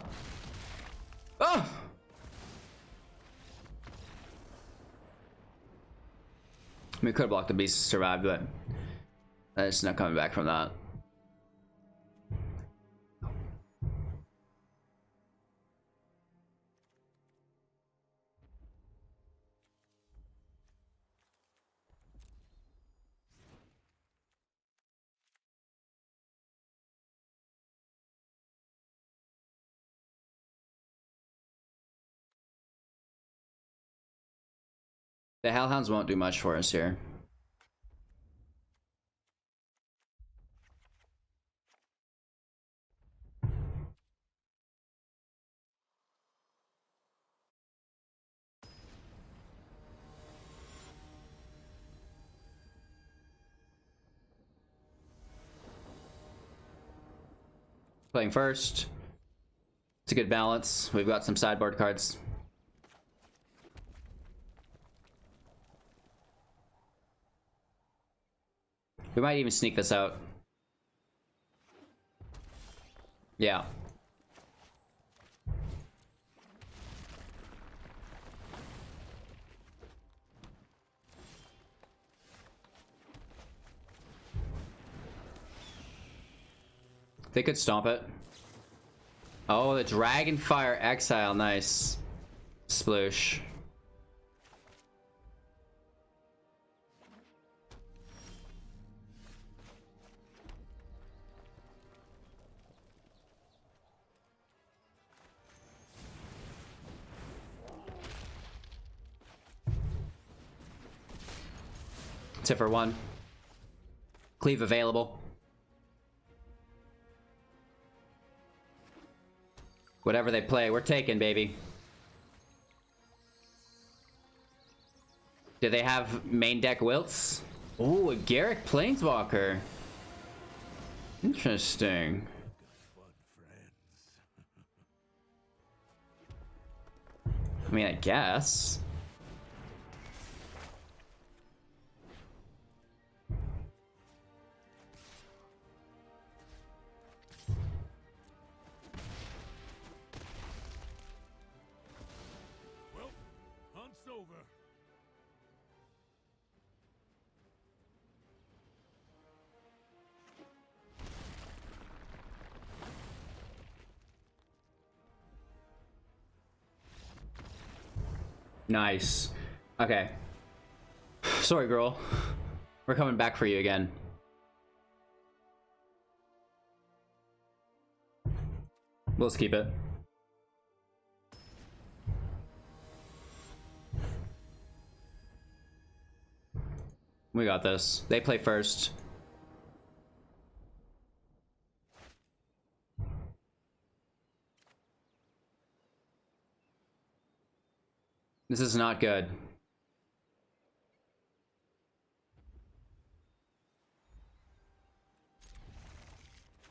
we could have blocked the beast to survive, but it's not coming back from that. The Hellhounds won't do much for us here. Playing first. It's a good balance. We've got some sideboard cards. We might even sneak this out. Yeah. They could stomp it. Oh, the Dragonfire Exile. Nice. Sploosh. Tip for 1. Cleave available. Whatever they play, we're taking, baby. Do they have main deck wilts? Ooh, a Garruk Planeswalker. Interesting. I mean, I guess. Nice. Okay. Sorry, girl. We're coming back for you again. Let's keep it. We got this. They play first. This is not good.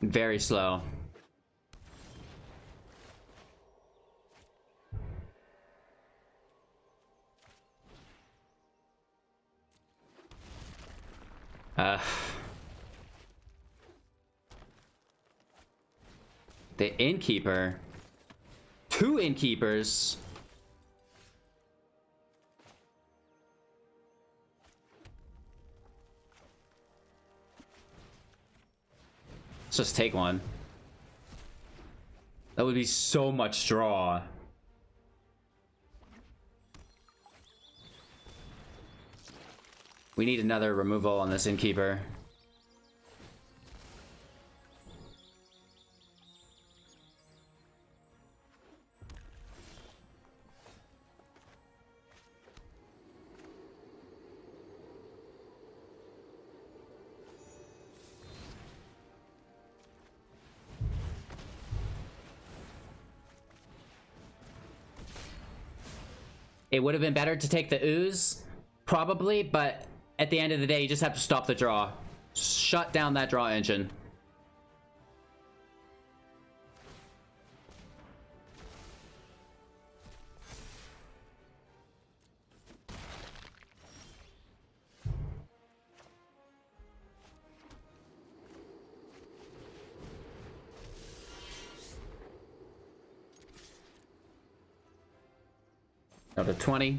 Very slow. The Innkeeper. 2 Innkeepers. Let's just take one. That would be so much draw. We need another removal on this Innkeeper. It would have been better to take the ooze, probably, but at the end of the day, you just have to stop the draw. Shut down that draw engine. Out of 20.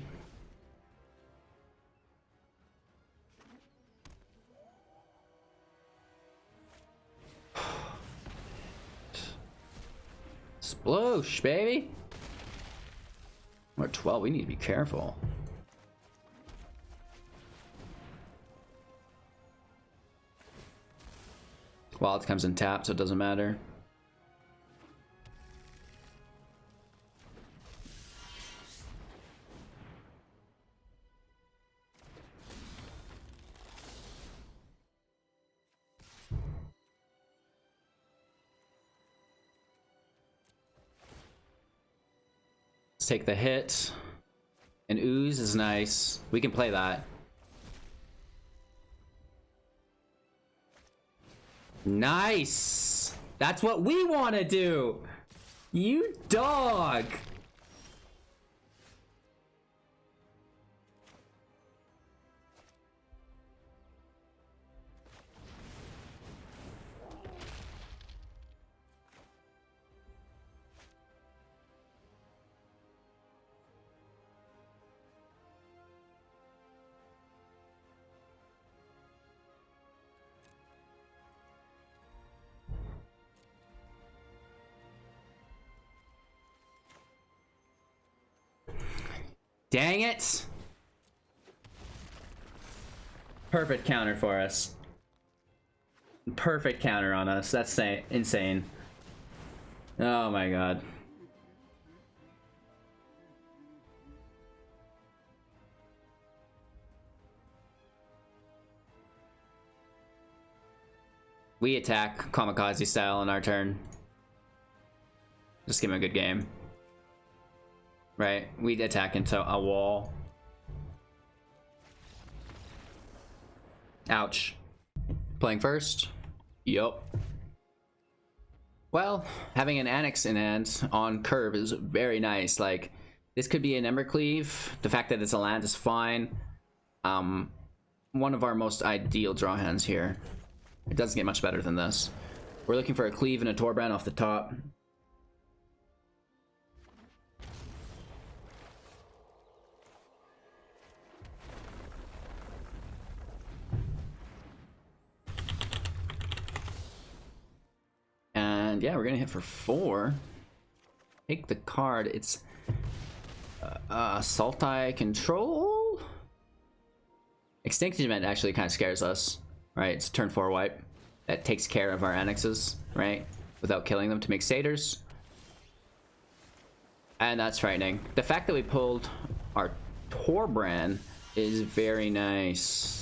Sploosh, baby. We're at 12. We need to be careful. Wild comes in tap, so it doesn't matter. Let's take the hit. And ooze is nice. We can play that. Nice! That's what we want to do! You dog! Dang it! Perfect counter for us. Perfect counter on us. That's insane. Oh my god. We attack kamikaze style on our turn. Just give him a good game. Right, we'd attack into a wall. Ouch. Playing first? Yup. Well, having an Anax in hand on curve is very nice. Like, this could be an Embercleave. The fact that it's a land is fine. One of our most ideal draw hands here. It doesn't get much better than this. We're looking for a Cleave and a Torbran off the top. And yeah, we're gonna hit for 4. Take the card. It's Sultai Control. Extinction actually kind of scares us, right? It's a turn 4 wipe that takes care of our Anaxes, right? Without killing them to make satyrs. And that's frightening. The fact that we pulled our Torbran is very nice.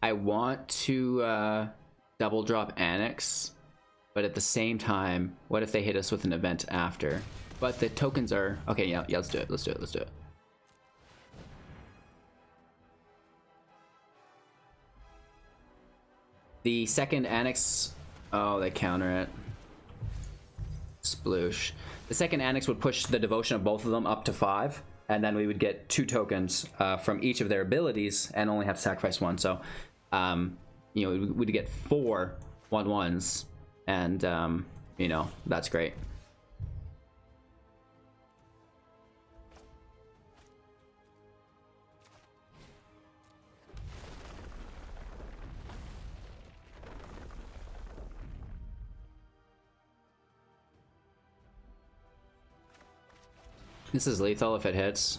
I want to double drop Anax, but at the same time, what if they hit us with an event after? But the tokens are okay. Yeah, let's do it. Let's do it. Let's do it. The second Anax, oh, they counter it. Sploosh. The second Anax would push the devotion of both of them up to 5, and then we would get 2 tokens from each of their abilities and only have to sacrifice 1. So, you know, we'd get 4 1/1s, and you know, that's great. This is lethal if it hits.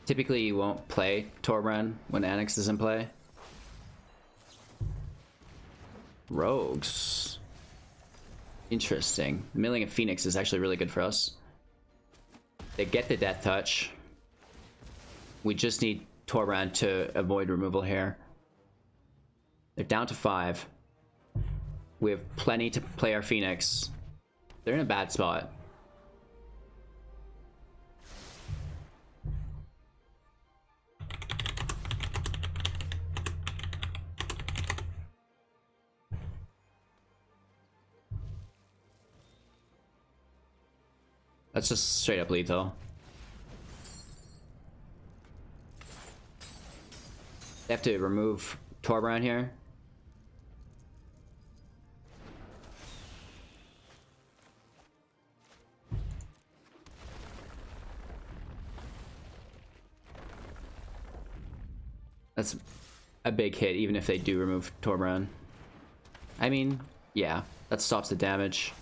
Typically you won't play Torbran when Anax is in play. Rogues. Interesting. Milling a Phoenix is actually really good for us. They get the Death Touch. We just need Torbran to avoid removal here. They're down to 5. We have plenty to play our Phoenix. They're in a bad spot. That's just straight up lethal. They have to remove Torbran here. That's a big hit, even if they do remove Torbran. I mean, yeah, that stops the damage.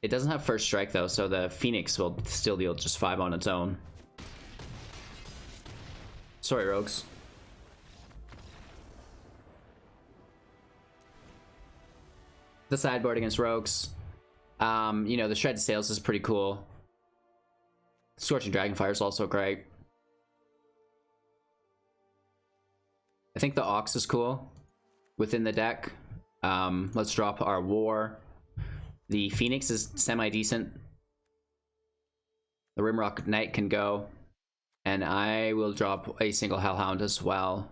It doesn't have first strike though, so the Phoenix will still deal just 5 on its own. Sorry, rogues. The sideboard against rogues. You know, the Shredded Sails is pretty cool. Scorching Dragonfire is also great. I think the Ox is cool within the deck. Let's drop our War. The Phoenix is semi-decent. The Rimrock Knight can go. And I will drop a single Hellhound as well.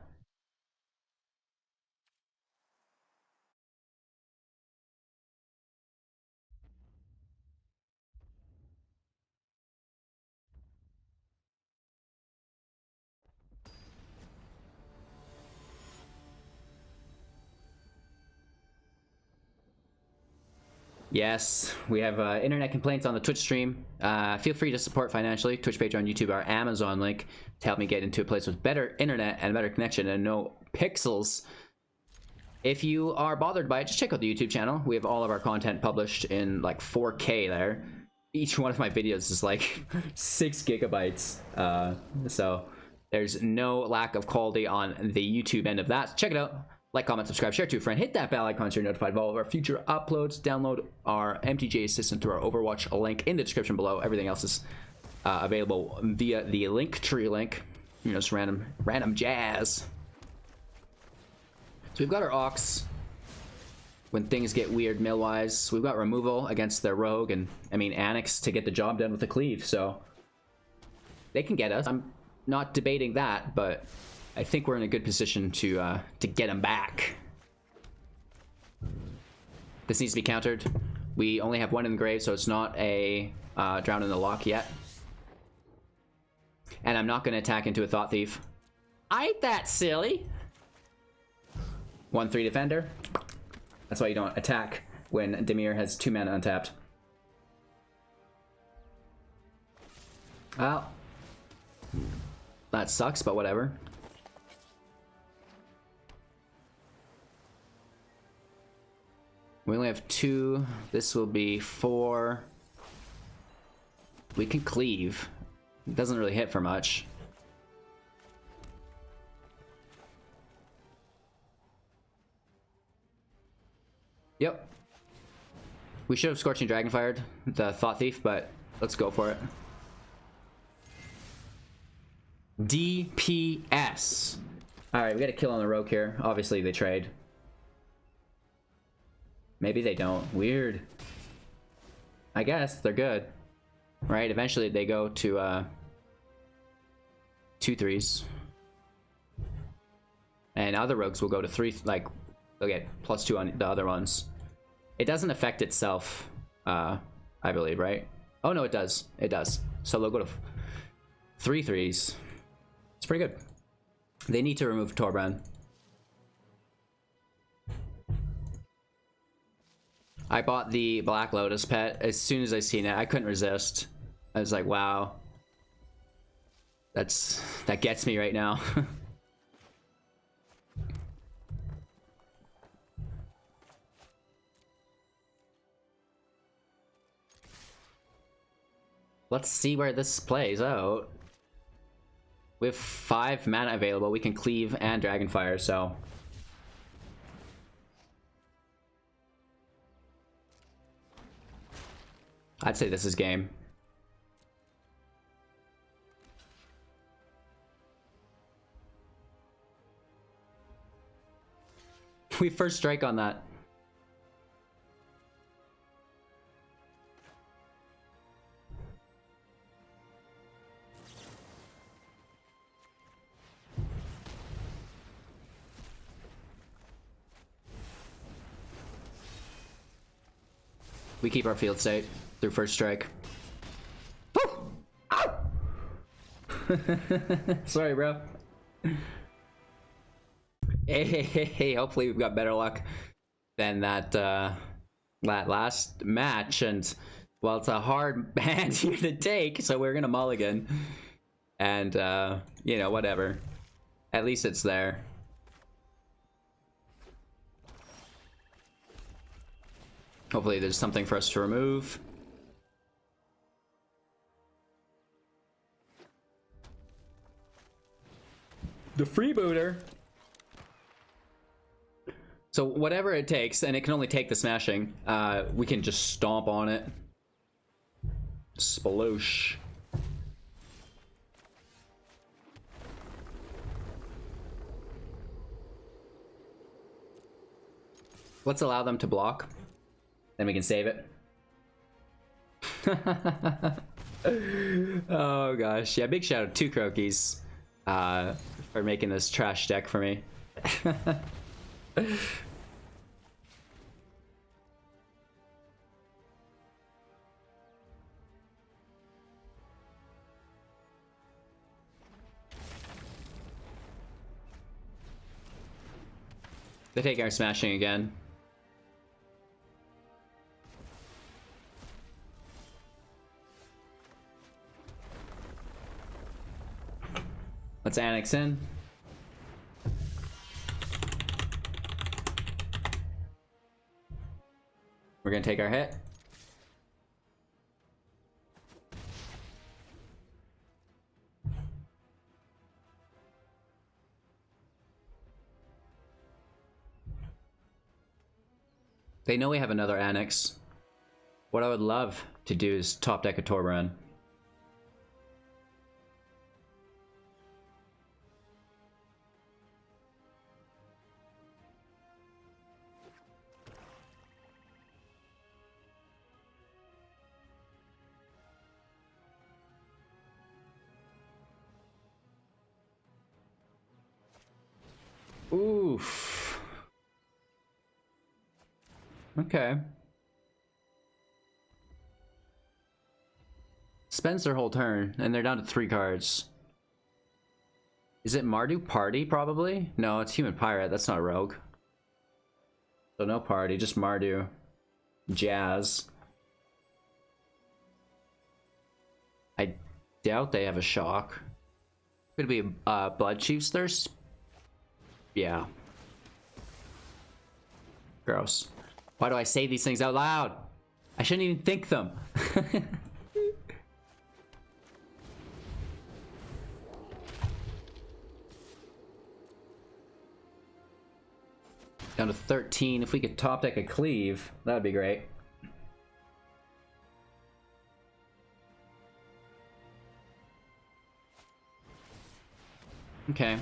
Yes, we have internet complaints on the Twitch stream. Feel free to support financially. Twitch, Patreon, YouTube, our Amazon link to help me get into a place with better internet and better connection and no pixels. If you are bothered by it, just check out the YouTube channel. We have all of our content published in like 4K there. Each one of my videos is like 6 gigabytes. So there's no lack of quality on the YouTube end of that. Check it out. Like, comment, subscribe, share to a friend, hit that bell icon so you're notified of all of our future uploads. Download our MTG Assistant through our Overwatch link in the description below. Everything else is available via the Linktree link. You know, just random jazz. So we've got our Ox when things get weird mill-wise. We've got removal against their Rogue and, I mean, Anax to get the job done with the Cleave. So they can get us. I'm not debating that, but I think we're in a good position to get him back. This needs to be countered. We only have 1 in the grave, so it's not a Drown in the Loch yet. And I'm not going to attack into a Thought Thief. Ain't that silly? 1/3 defender. That's why you don't attack when Dimir has 2 mana untapped. Well, that sucks, but whatever. We only have 2. This will be 4. We can cleave. It doesn't really hit for much. Yep. We should have Scorching Dragonfired the Thought Thief, but let's go for it. DPS. Alright, we got a kill on the rogue here. Obviously, they trade. Maybe they don't. Weird. I guess they're good. Right? Eventually, they go to 2/3s. And other rogues will go to 3, like, they'll get +2 on the other ones. It doesn't affect itself, I believe, right? Oh, no, it does. It does. So they'll go to 3/3s. It's pretty good. They need to remove Torbran. I bought the Black Lotus pet. As soon as I seen it, I couldn't resist. I was like, wow. That gets me right now. Let's see where this plays out. We have 5 mana available. We can Cleave and Dragonfire, so... I'd say this is game. We first strike on that. We keep our field state through first strike. Woo! Ow! Sorry, bro. Hey, hopefully we've got better luck than that last match. And well, it's a hard hand here to take, so we're gonna mulligan. And you know, whatever. At least it's there. Hopefully there's something for us to remove. The freebooter. So whatever it takes, and it can only take the smashing, we can just stomp on it. Sploosh. Let's allow them to block. Then we can save it. Oh gosh, yeah, big shout out to Crokeyz for making this trash deck for me. They take our smashing again. Let's Anax in. We're gonna take our hit. They know we have another Anax. What I would love to do is top deck a Torbran. Oof. Okay. Spends their whole turn, and they're down to 3 cards. Is it Mardu Party, probably? No, it's Human Pirate. That's not a rogue. So no party, just Mardu. Jazz. I doubt they have a shock. Could it be Blood Chief's Thirst? Yeah. Gross. Why do I say these things out loud? I shouldn't even think them. Down to 13. If we could top deck a Cleave, that would be great. Okay.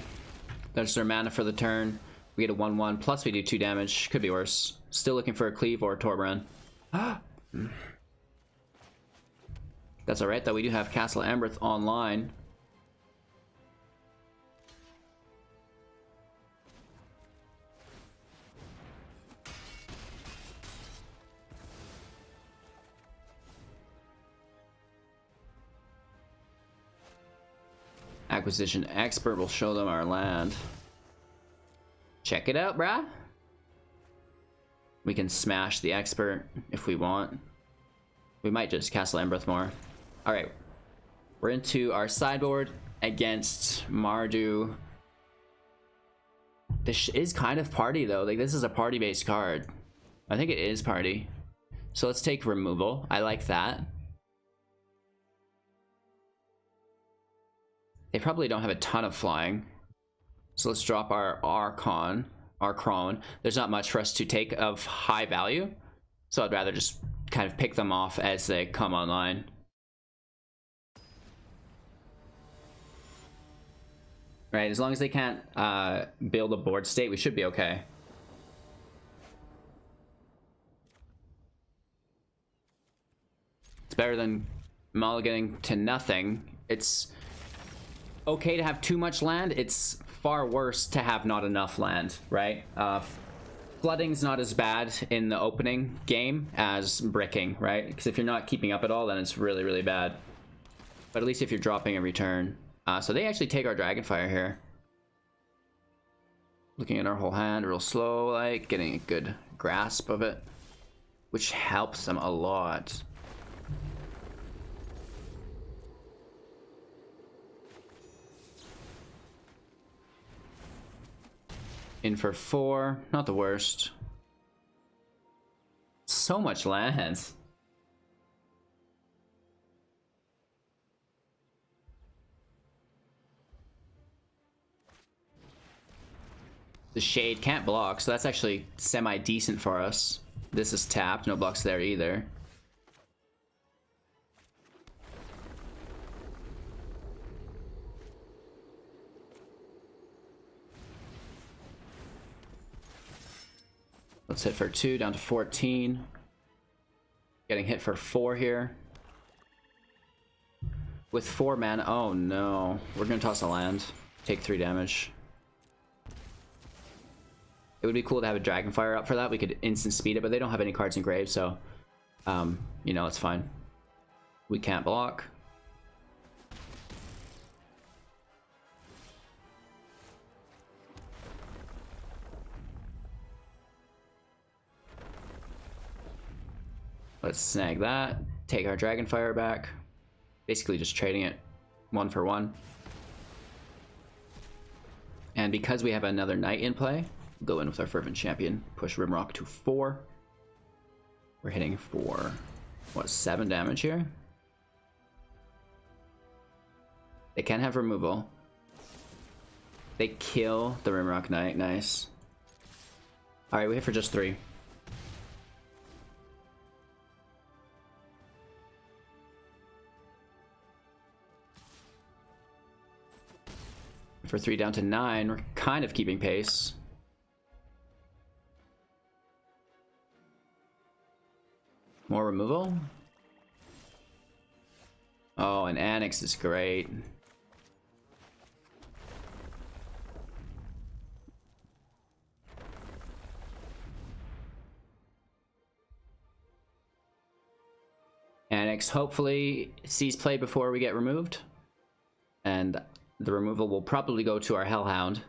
There's their mana for the turn. We get a 1/1, plus we do 2 damage. Could be worse. Still looking for a Cleave or a Torbran. That's alright, though. We do have Castle Embereth online. Acquisition Expert will show them our land. Check it out, brah. We can smash the Expert if we want. We might just Castle Embereth more. Alright. We're into our sideboard against Mardu. This is kind of party, though. Like, this is a party-based card. I think it is party. So let's take removal. I like that. They probably don't have a ton of flying. So let's drop our Akroan. There's not much for us to take of high value. So I'd rather just kind of pick them off as they come online. Right, as long as they can't build a board state, we should be okay. It's better than mulliganing to nothing. It's okay to have too much land. It's far worse to have not enough land, right? Flooding's not as bad in the opening game as bricking, right? Because if you're not keeping up at all, then it's really, really bad. But at least if you're dropping a return. So they actually take our Dragonfire here. Looking at our whole hand real slow, like, getting a good grasp of it. Which helps them a lot. In for 4, not the worst. So much lands. The Shade can't block, so that's actually semi-decent for us. This is tapped, no blocks there either. Let's hit for 2, down to 14. Getting hit for 4 here. With 4 mana, oh no. We're gonna toss a land. Take 3 damage. It would be cool to have a Dragonfire up for that. We could instant speed it, but they don't have any cards in grave, so you know, it's fine. We can't block. Let's snag that. Take our Dragonfire back. Basically just trading it 1 for 1. And because we have another Knight in play, go in with our Fervent Champion. Push Rimrock to 4. We're hitting for, what, 7 damage here? They can have removal. They kill the Rimrock Knight. Nice. Alright, we hit for just 3. For 3 down to 9, we're kind of keeping pace. More removal. Oh, and Anax is great. Anax hopefully sees play before we get removed. And the removal will probably go to our Hellhound.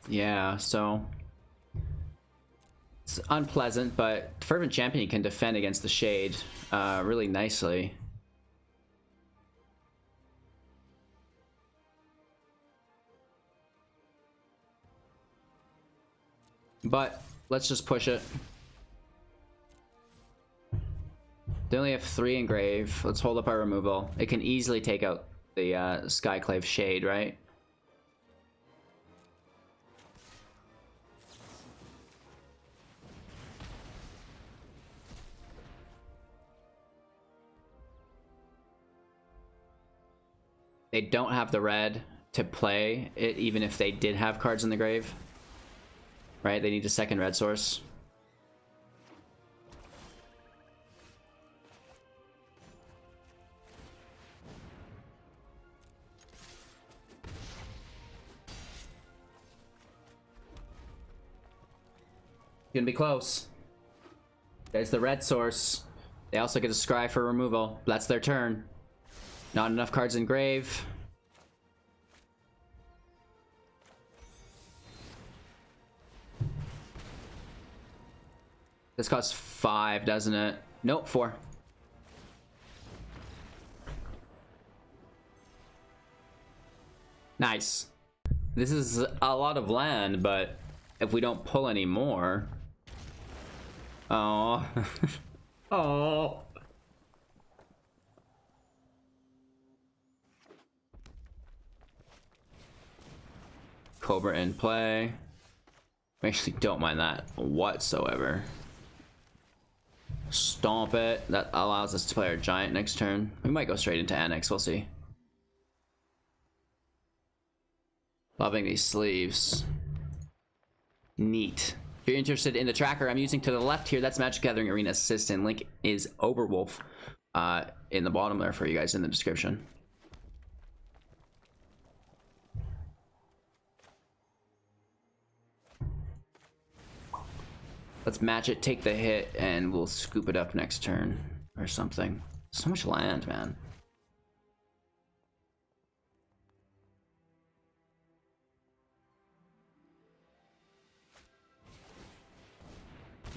Yeah, so it's unpleasant, but Fervent Champion can defend against the Shade really nicely. But let's just push it. They only have 3 in grave. Let's hold up our removal. It can easily take out the Skyclave Shade, right? they don't have the red to play it, even if they did have cards in the grave. Right? They need a second red source. Gonna be close. There's the red source. They also get a scry for removal. That's their turn. Not enough cards in grave. This costs 5, doesn't it? Nope, 4. Nice. This is a lot of land, but if we don't pull any more... Oh. Oh. Cobra in play. I actually don't mind that whatsoever. Stomp it. That allows us to play our giant next turn. We might go straight into Anax, we'll see. Loving these sleeves. Neat. If you're interested in the tracker I'm using to the left here, that's Magic Gathering Arena Assistant. Link is Overwolf in the bottom there for you guys in the description. Let's match it, take the hit, and we'll scoop it up next turn or something. So much land, man.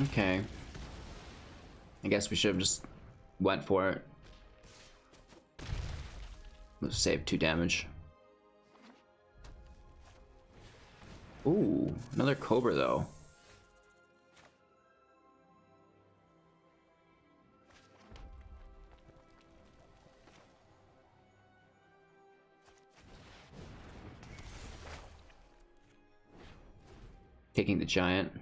Okay. I guess we should have just went for it. Let's save 2 damage. Ooh, another Cobra though. Taking the giant.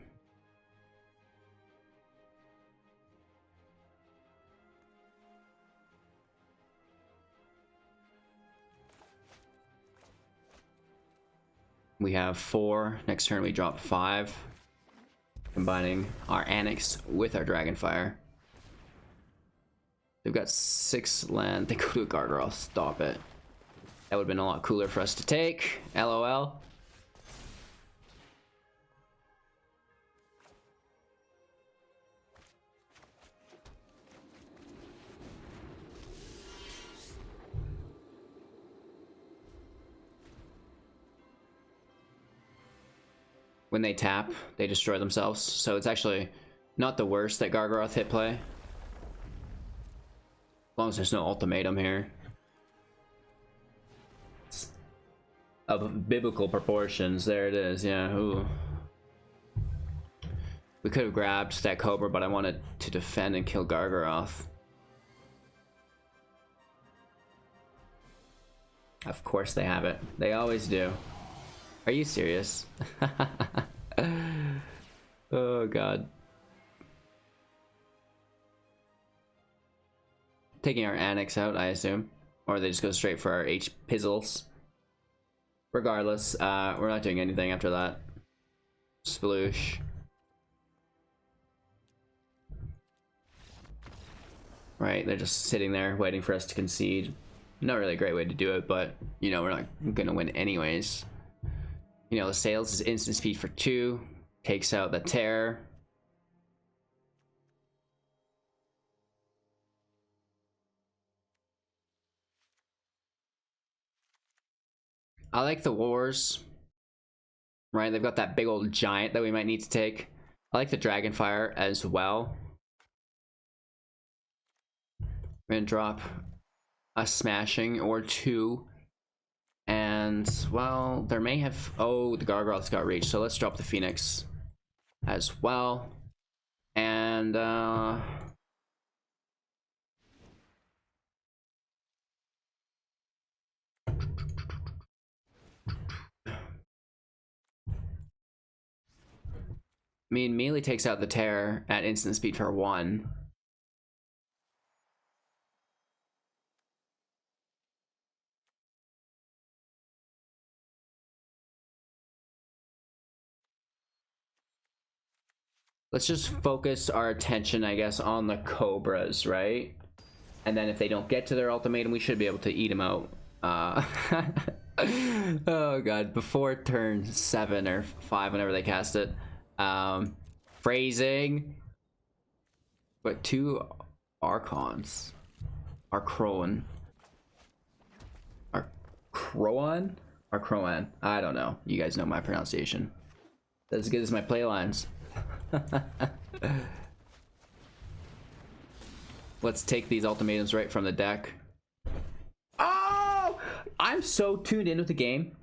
We have 4. Next turn we drop 5. Combining our Anax with our Dragonfire. They've got 6 land. They go to a Gargoyle. Stop it. That would have been a lot cooler for us to take. LOL. When they tap, they destroy themselves. So it's actually not the worst that Gargaroth hit play. As long as there's no ultimatum here. It's of biblical proportions. There it is, yeah. Ooh. We could have grabbed that Cobra, but I wanted to defend and kill Gargaroth. Of course they have it. They always do. Are you serious? Oh god. Taking our Anax out, I assume. Or they just go straight for our H-Pizzles. Regardless, we're not doing anything after that. Sploosh. Right, they're just sitting there waiting for us to concede. Not really a great way to do it, but, you know, we're not gonna win anyways. You know, the Sails is instant speed for 2. Takes out the Terror. I like the Wars. Right, they've got that big old giant that we might need to take. I like the Dragonfire as well. We're gonna drop a Smashing or 2. And, well, there may have... Oh, the Gargoyle's got reach, so let's drop the Phoenix as well. And, Melee takes out the Terror at instant speed for 1. Let's just focus our attention, I guess, on the Cobras, right? And then if they don't get to their ultimatum, we should be able to eat them out. Oh god, before turn 7 or 5, whenever they cast it. Phrasing. But 2 Archons. Akroan. Akroan? Akroan. I don't know. You guys know my pronunciation. That's as good as my play lines. Let's take these ultimatums right from the deck. Oh! I'm so tuned in with the game.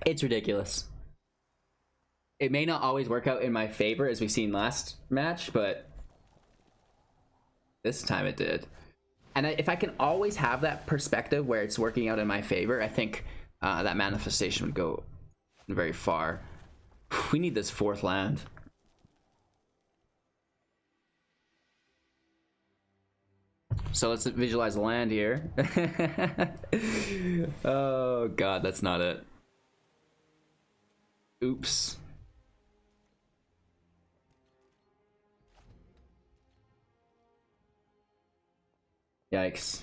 It's ridiculous. It may not always work out in my favor, as we've seen last match, but this time it did. And if I can always have that perspective where it's working out in my favor, I think that manifestation would go very far. We need this 4th land. So let's visualize the land here. Oh god, that's not it. Oops. Yikes.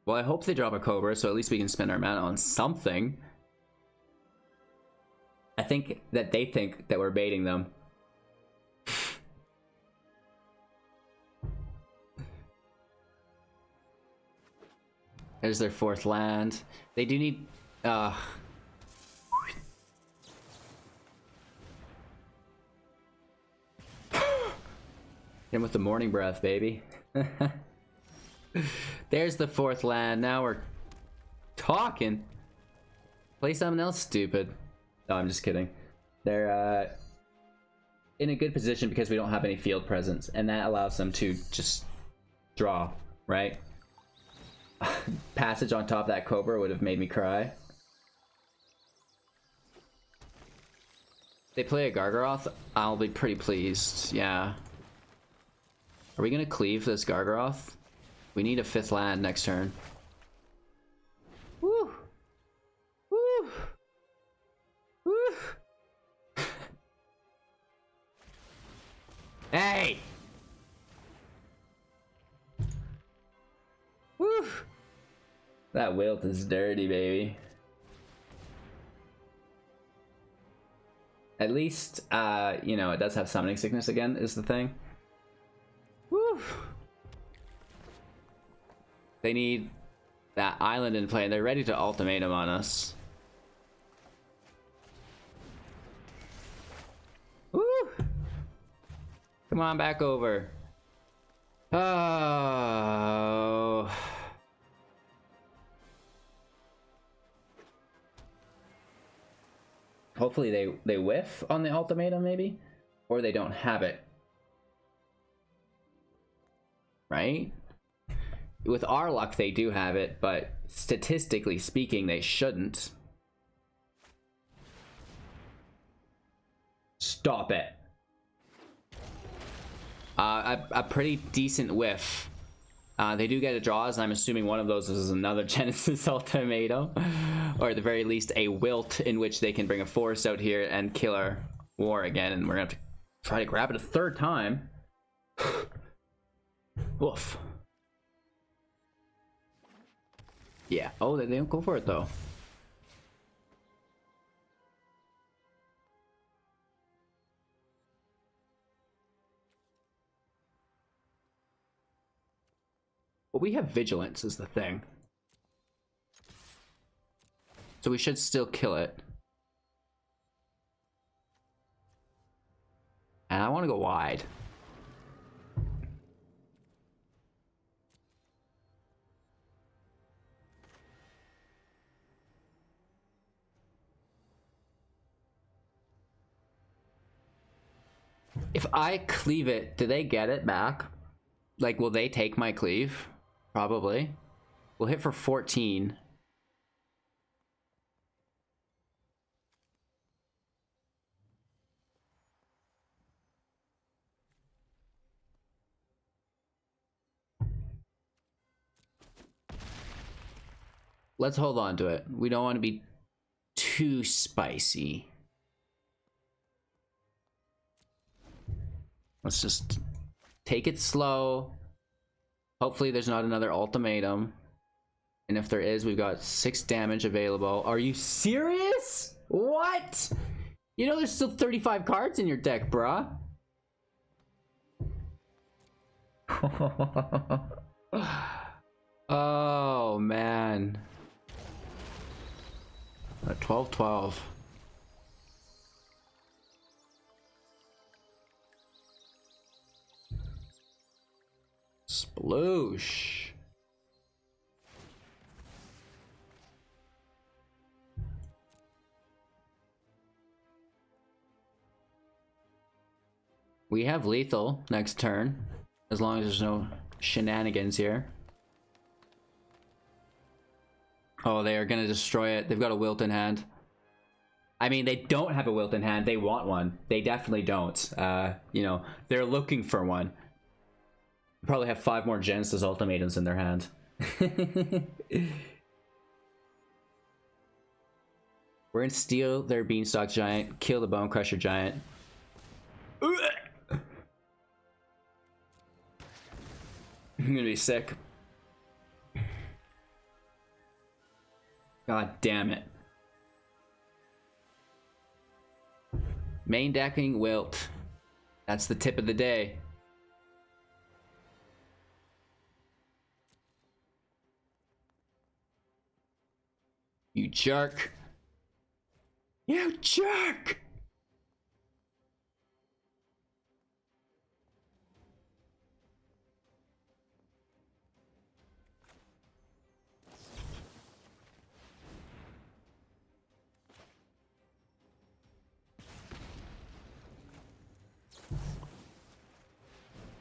Well, I hope they drop a Cobra, so at least we can spend our mana on something. I think that they think that we're baiting them. There's their 4th land. They do need... Get him with the morning breath, baby. There's the 4th land. Now we're talking. Play something else stupid. No, I'm just kidding. They're in a good position because we don't have any field presence, and that allows them to just draw, right? Passage on top of that Cobra would have made me cry. They play a Gargaroth, I'll be pretty pleased, yeah. Are we gonna cleave this Gargaroth? We need a 5th land next turn. Woo! Woo! Woo! Hey! Woo! That wilt is dirty, baby. At least, you know, it does have summoning sickness again, is the thing. Woo! They need that island in play, and they're ready to ultimatum on us. Woo! Come on back over. Oh. Hopefully they whiff on the ultimatum, maybe? Or they don't have it. Right? With our luck, they do have it, but statistically speaking, they shouldn't. Stop it. A pretty decent whiff. They do get a draws, and I'm assuming one of those is another Genesis ultimatum. Or at the very least, a wilt in which they can bring a force out here and kill our war again, and we're gonna have to try to grab it a 3rd time. Woof. Yeah. Oh, they don't go for it, though. But we have vigilance is the thing. So we should still kill it. And I want to go wide. If I cleave it, do they get it back? Like, will they take my cleave? Probably. We'll hit for 14. Let's hold on to it. We don't want to be too spicy. Let's just take it slow. Hopefully there's not another ultimatum. And if there is, we've got 6 damage available. Are you serious? What? You know there's still 35 cards in your deck, bruh. Oh, man. 12-12. Sploosh. We have lethal next turn, as long as there's no shenanigans here. Oh, they are gonna destroy it. They've got a wilt in hand. I mean, they don't have a wilt in hand. They want one. They definitely don't. You know, they're looking for one. Probably have 5 more Genesis ultimatums in their hand. We're gonna steal their Beanstalk Giant, kill the Bonecrusher Giant. I'm gonna be sick. God damn it. Main decking Wilt. That's the tip of the day. You jerk. You jerk!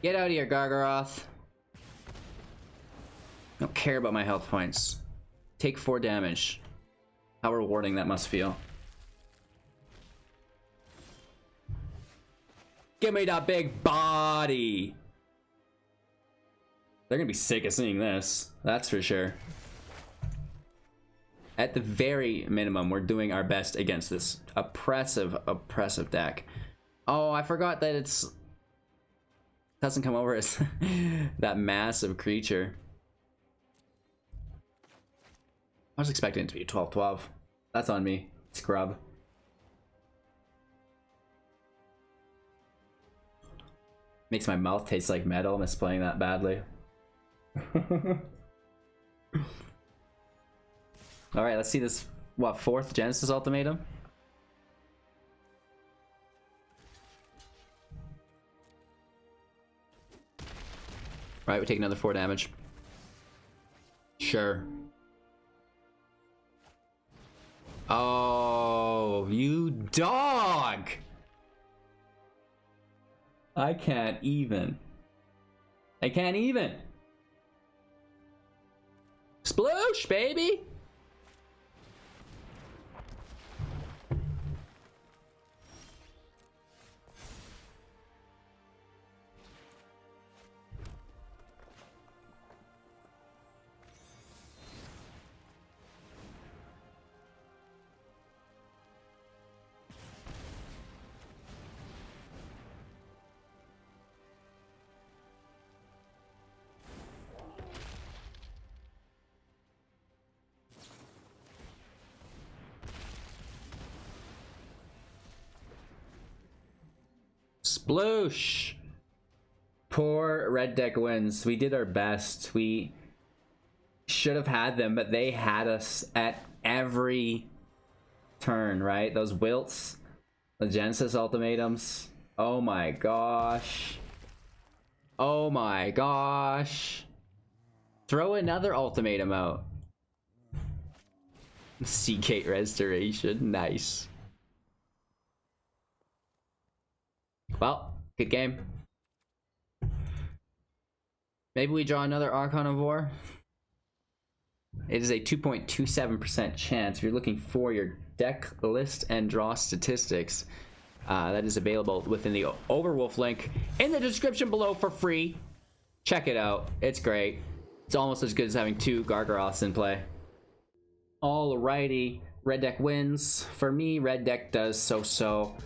Get out of here, Gargaroth. Don't care about my health points. Take 4 damage. How rewarding that must feel. Give me that big body. They're gonna be sick of seeing this. That's for sure. At the very minimum, we're doing our best against this oppressive deck. Oh, I forgot that it's... doesn't come over as that massive creature. I was expecting it to be 12-12. That's on me. Scrub. Makes my mouth taste like metal, misplaying that badly. Alright, let's see this, what, 4th Genesis ultimatum? Right, we take another 4 damage. Sure. Oh, you dog! I can't even. I can't even. Sploosh, baby! Sploosh! Poor red deck wins. We did our best. We should have had them, but they had us at every turn, right? Those wilts, the Genesis ultimatums. Oh my gosh. Oh my gosh. Throw another ultimatum out. Seagate Restoration. Nice. Well, good game. Maybe we draw another Akroan War. It is a 2.27% chance. If you're looking for your deck list and draw statistics, that is available within the Overwolf link in the description below for free. Check it out. It's great. It's almost as good as having 2 Gargaroths in play. Alrighty. Red deck wins. For me, red deck does so-so.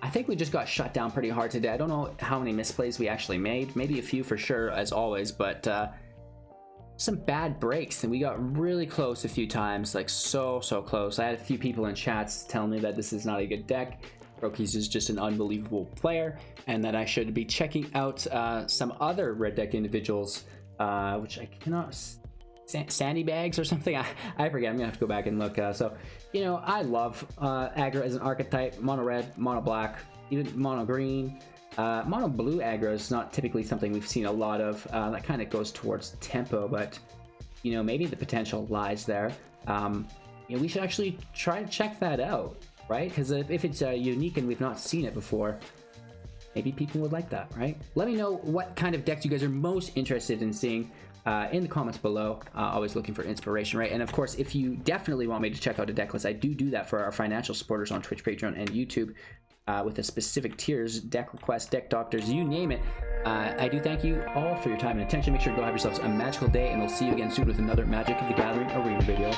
I think we just got shut down pretty hard today. I don't know how many misplays we actually made. Maybe a few for sure, as always, but some bad breaks, and we got really close a few times, like so close. I had a few people in chats telling me that this is not a good deck. Crokeyz is just an unbelievable player, and that I should be checking out some other red deck individuals, which I cannot... Sandy bags or something, I forget. I'm gonna have to go back and look. So, you know, I love aggro as an archetype. Mono red, mono black, even mono green. Mono blue aggro is not typically something we've seen a lot of. That kind of goes towards tempo, but you know, maybe the potential lies there. You know, we should actually try to check that out, right? Because if it's unique and we've not seen it before, maybe people would like that, right? Let me know what kind of decks you guys are most interested in seeing in the comments below. Always looking for inspiration, right? And of course, if you definitely want me to check out a deck list, I do that for our financial supporters on Twitch, Patreon, and YouTube with the specific tiers, deck requests, deck doctors, you name it. I do thank you all for your time and attention. Make sure to go have yourselves a magical day, and we'll see you again soon with another Magic of the Gathering Arena video.